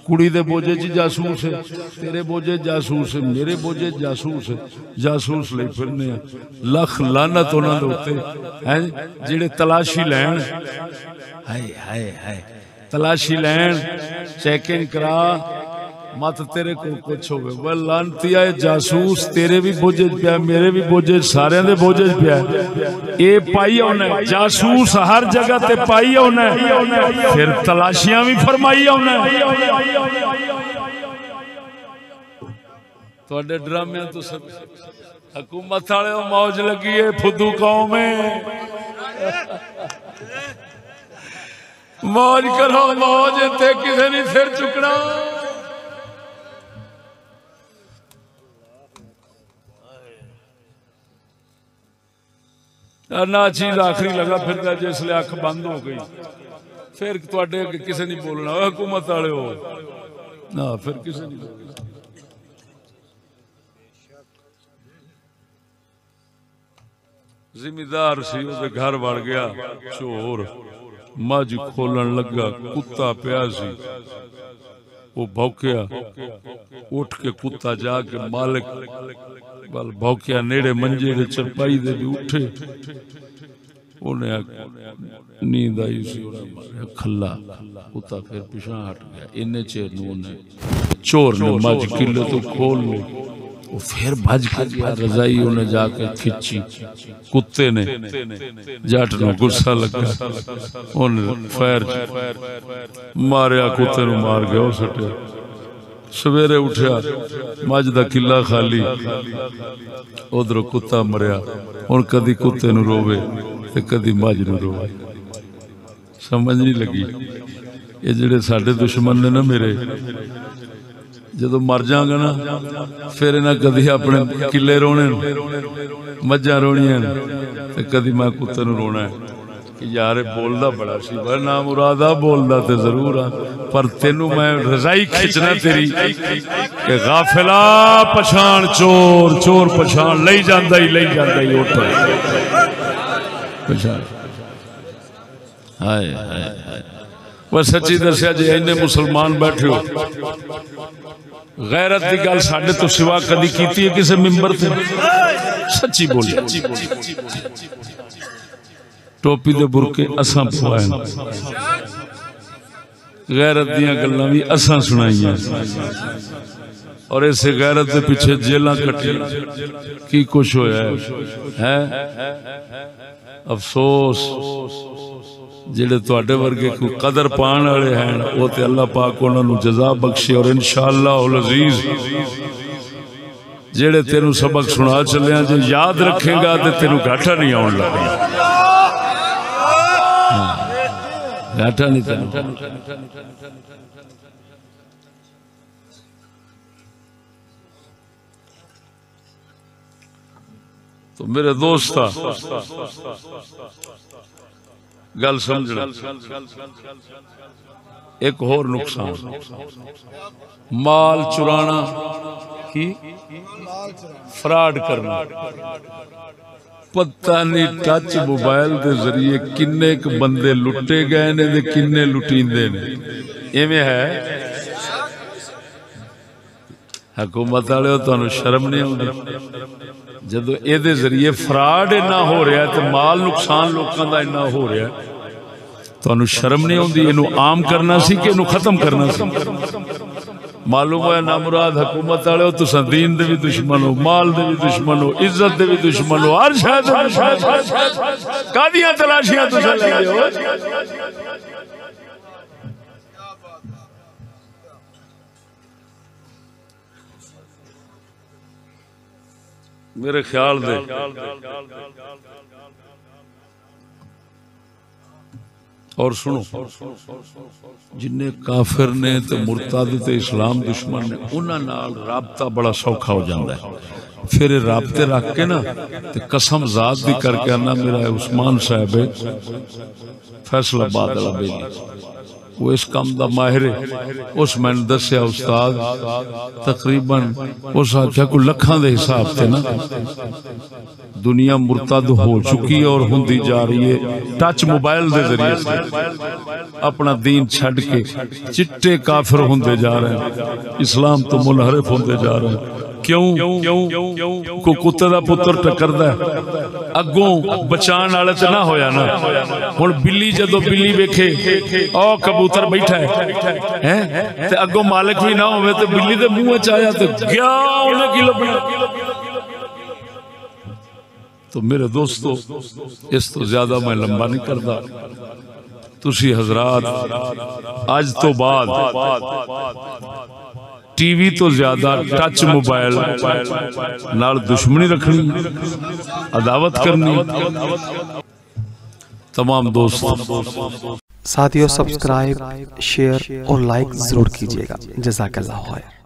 कुड़ी दे बोझे च जासूस है, तेरे बोझे जासूस है, मेरे बोझे जासूस है, जासूस ले फिरने। लख लानत उन्हां दे उत्ते हैं जिहड़े तलाशी लैण, हाय हाय हाय तलाशी लैण, चेकिंग करा, मत तेरे को कुछ होवे। वह लानती है जासूस, तेरे भी बोझे पिया, मेरे भी बोझे, सारे दे बोझे पिया। ये पाई होना जासूस हर जगह ते पाई होना, फिर तलाशियां भी फरमाई होना। तुहाडे ड्रामे तो सब हुकूमत वाले मौज लगी है फुद्दू कौम में मौज करो मौज ते किसी नहीं सिर चुकना ना चीज आखिरी लगा फिर जिसले अख बंद हो गई फिर तुहाडे अगे किसी नहीं बोलना हुकूमत वाले हो ना फिर किसी नहीं बोलना जिमीदार सी उसदे घर वड़ गया चोर मझ खोलन लगा कुत्ता पिया सी वो भौंकिया उठ के कुत्ता जाके मालिक बल भौंकिया नेड़े मंजे दे चरपाई दे भी उठे उन्हें नींद आई सी मारे खला कुत्ता फिर पिछा हट गया इन्ने चेर चोर ने मझ किले तो खोल ली वो फिर भज के गया रजाई उन्हें जाके खिंची कुत्ते ने जट नु गुस्सा लगा उन्हें फैर मारिया कुत्ते नु मार गया वो सटिया सवेरे उठा मझ दा किला खाली उधरों कुत्ता मरिया हुण कदी कुत्ते नु रोवे ते कदी मझ नु रोवे समझ नहीं लगी ये जेडे साडे दुश्मन ने ना मेरे जदों मर जागा ना फिर इन्हें कदी अपने किले रोने मझा रोनिया ते कदी मैं कुत्ते नु रोना है कि यार बोलदा बड़ा सी पर ना मुरादा बोलदा ते जरूर आ पर तेनू मैं रजाई खिंचना तेरी कि गाफिला पछाण चोर चोर पछाण लई जांदा ही उठ पछाण हाय हाय हाय बस सच्ची दसिया जी इन्ने मुसलमान बैठे हो गैरत की गल साडे तो सिवा कदी कीती है किसी मिंबर ते सच्ची बोली टोपी दे बुरके असां पवाए गैरत दियां गल्लां भी असां सुनाइयां और इसे गैरत के पीछे जेलां कटियां की कुछ होया है अफसोस जेड़े तुहाडे वर्गे कोई कदर पाण वाले हैं वो ते अल्लाह पाक उन्हां नूं जज़ा बख्शे और इंशाअल्लाह अज़ीज जेड़े तेनू सबक सुना चलिया जे याद रखेगा तो तेनू घाटा नहीं आउण लगना घाटा नहीं तेनू तो मेरे दोस्त गल समझना एक होर नुकसान माल चुराना की फ्रॉड करना पता नहीं टच मोबाइल के जरिए किन्ने क बंदे लुटे गए ने ते किन्ने लुटींदे ने इवें है हुकूमत वाले तुहानू शर्म नहीं आउंदी जदों इहदे जरिए फ्रॉड इन्ना हो रहा है तो माल नुकसान लोगों का इन्ना हो रहा है तुहानू शर्म नहीं आउंदी इनू आम करना सी कि इनू खत्म करना सी मालूम है ना मुराद हुकूमत वाले हो तुसां दीन दे भी दुश्मन हो माल दे भी दुश्मन हो इज्जत दे भी दुश्मन हो हर शय दे दुश्मन कादियां तलाशियां तुसां लैंदे हो मेरे ख्याल दे और सुनो जिन्ने काफिर ने ते मुरताद ते इस्लाम दुश्मन ने उन्हां नाल राबता बड़ा सौखा हो जाता है फिर राबते रख के ना ते कसम जात दी करके आना मेरा उस्मान साहब है फैसलाबाद वाला बेली वो इस काम दा माहिर है उस मैंने दसिया उस्ताद तकरीबन उस आख्या को लखां दे हिसाब से ना दुनिया मुर्तद हो चुकी है और हुंदी जा रही है टच मोबाइल के जरिए से अपना दीन छड़ के चिट्टे काफिर होंदे जा रहे हैं इस्लाम तो मुनहरिफ होंदे जा रहे हैं क्यों को कुत्ते दा पुत्र टकरदा अगों बचाण वाले ते ना होया ना हुण बिल्ली जदों बिल्ली वेखे ओ कबूतर बैठा है ते अगों मालिक भी ना होवे ते बिल्ली दे मुंह च आया ते गया उन्हें की लभना तो मेरे दोस्तों इस तो ज्यादा मैं लंबा नहीं करता तुसी हजरात आज तो बाद टीवी तो ज्यादा टच मोबाइल नाल दुश्मनी रखनी, अदावत करनी। तमाम दोस्त साथियों सब्सक्राइब, शेयर और लाइक जरूर कीजिएगा। जज़ाकल्लाह खैर।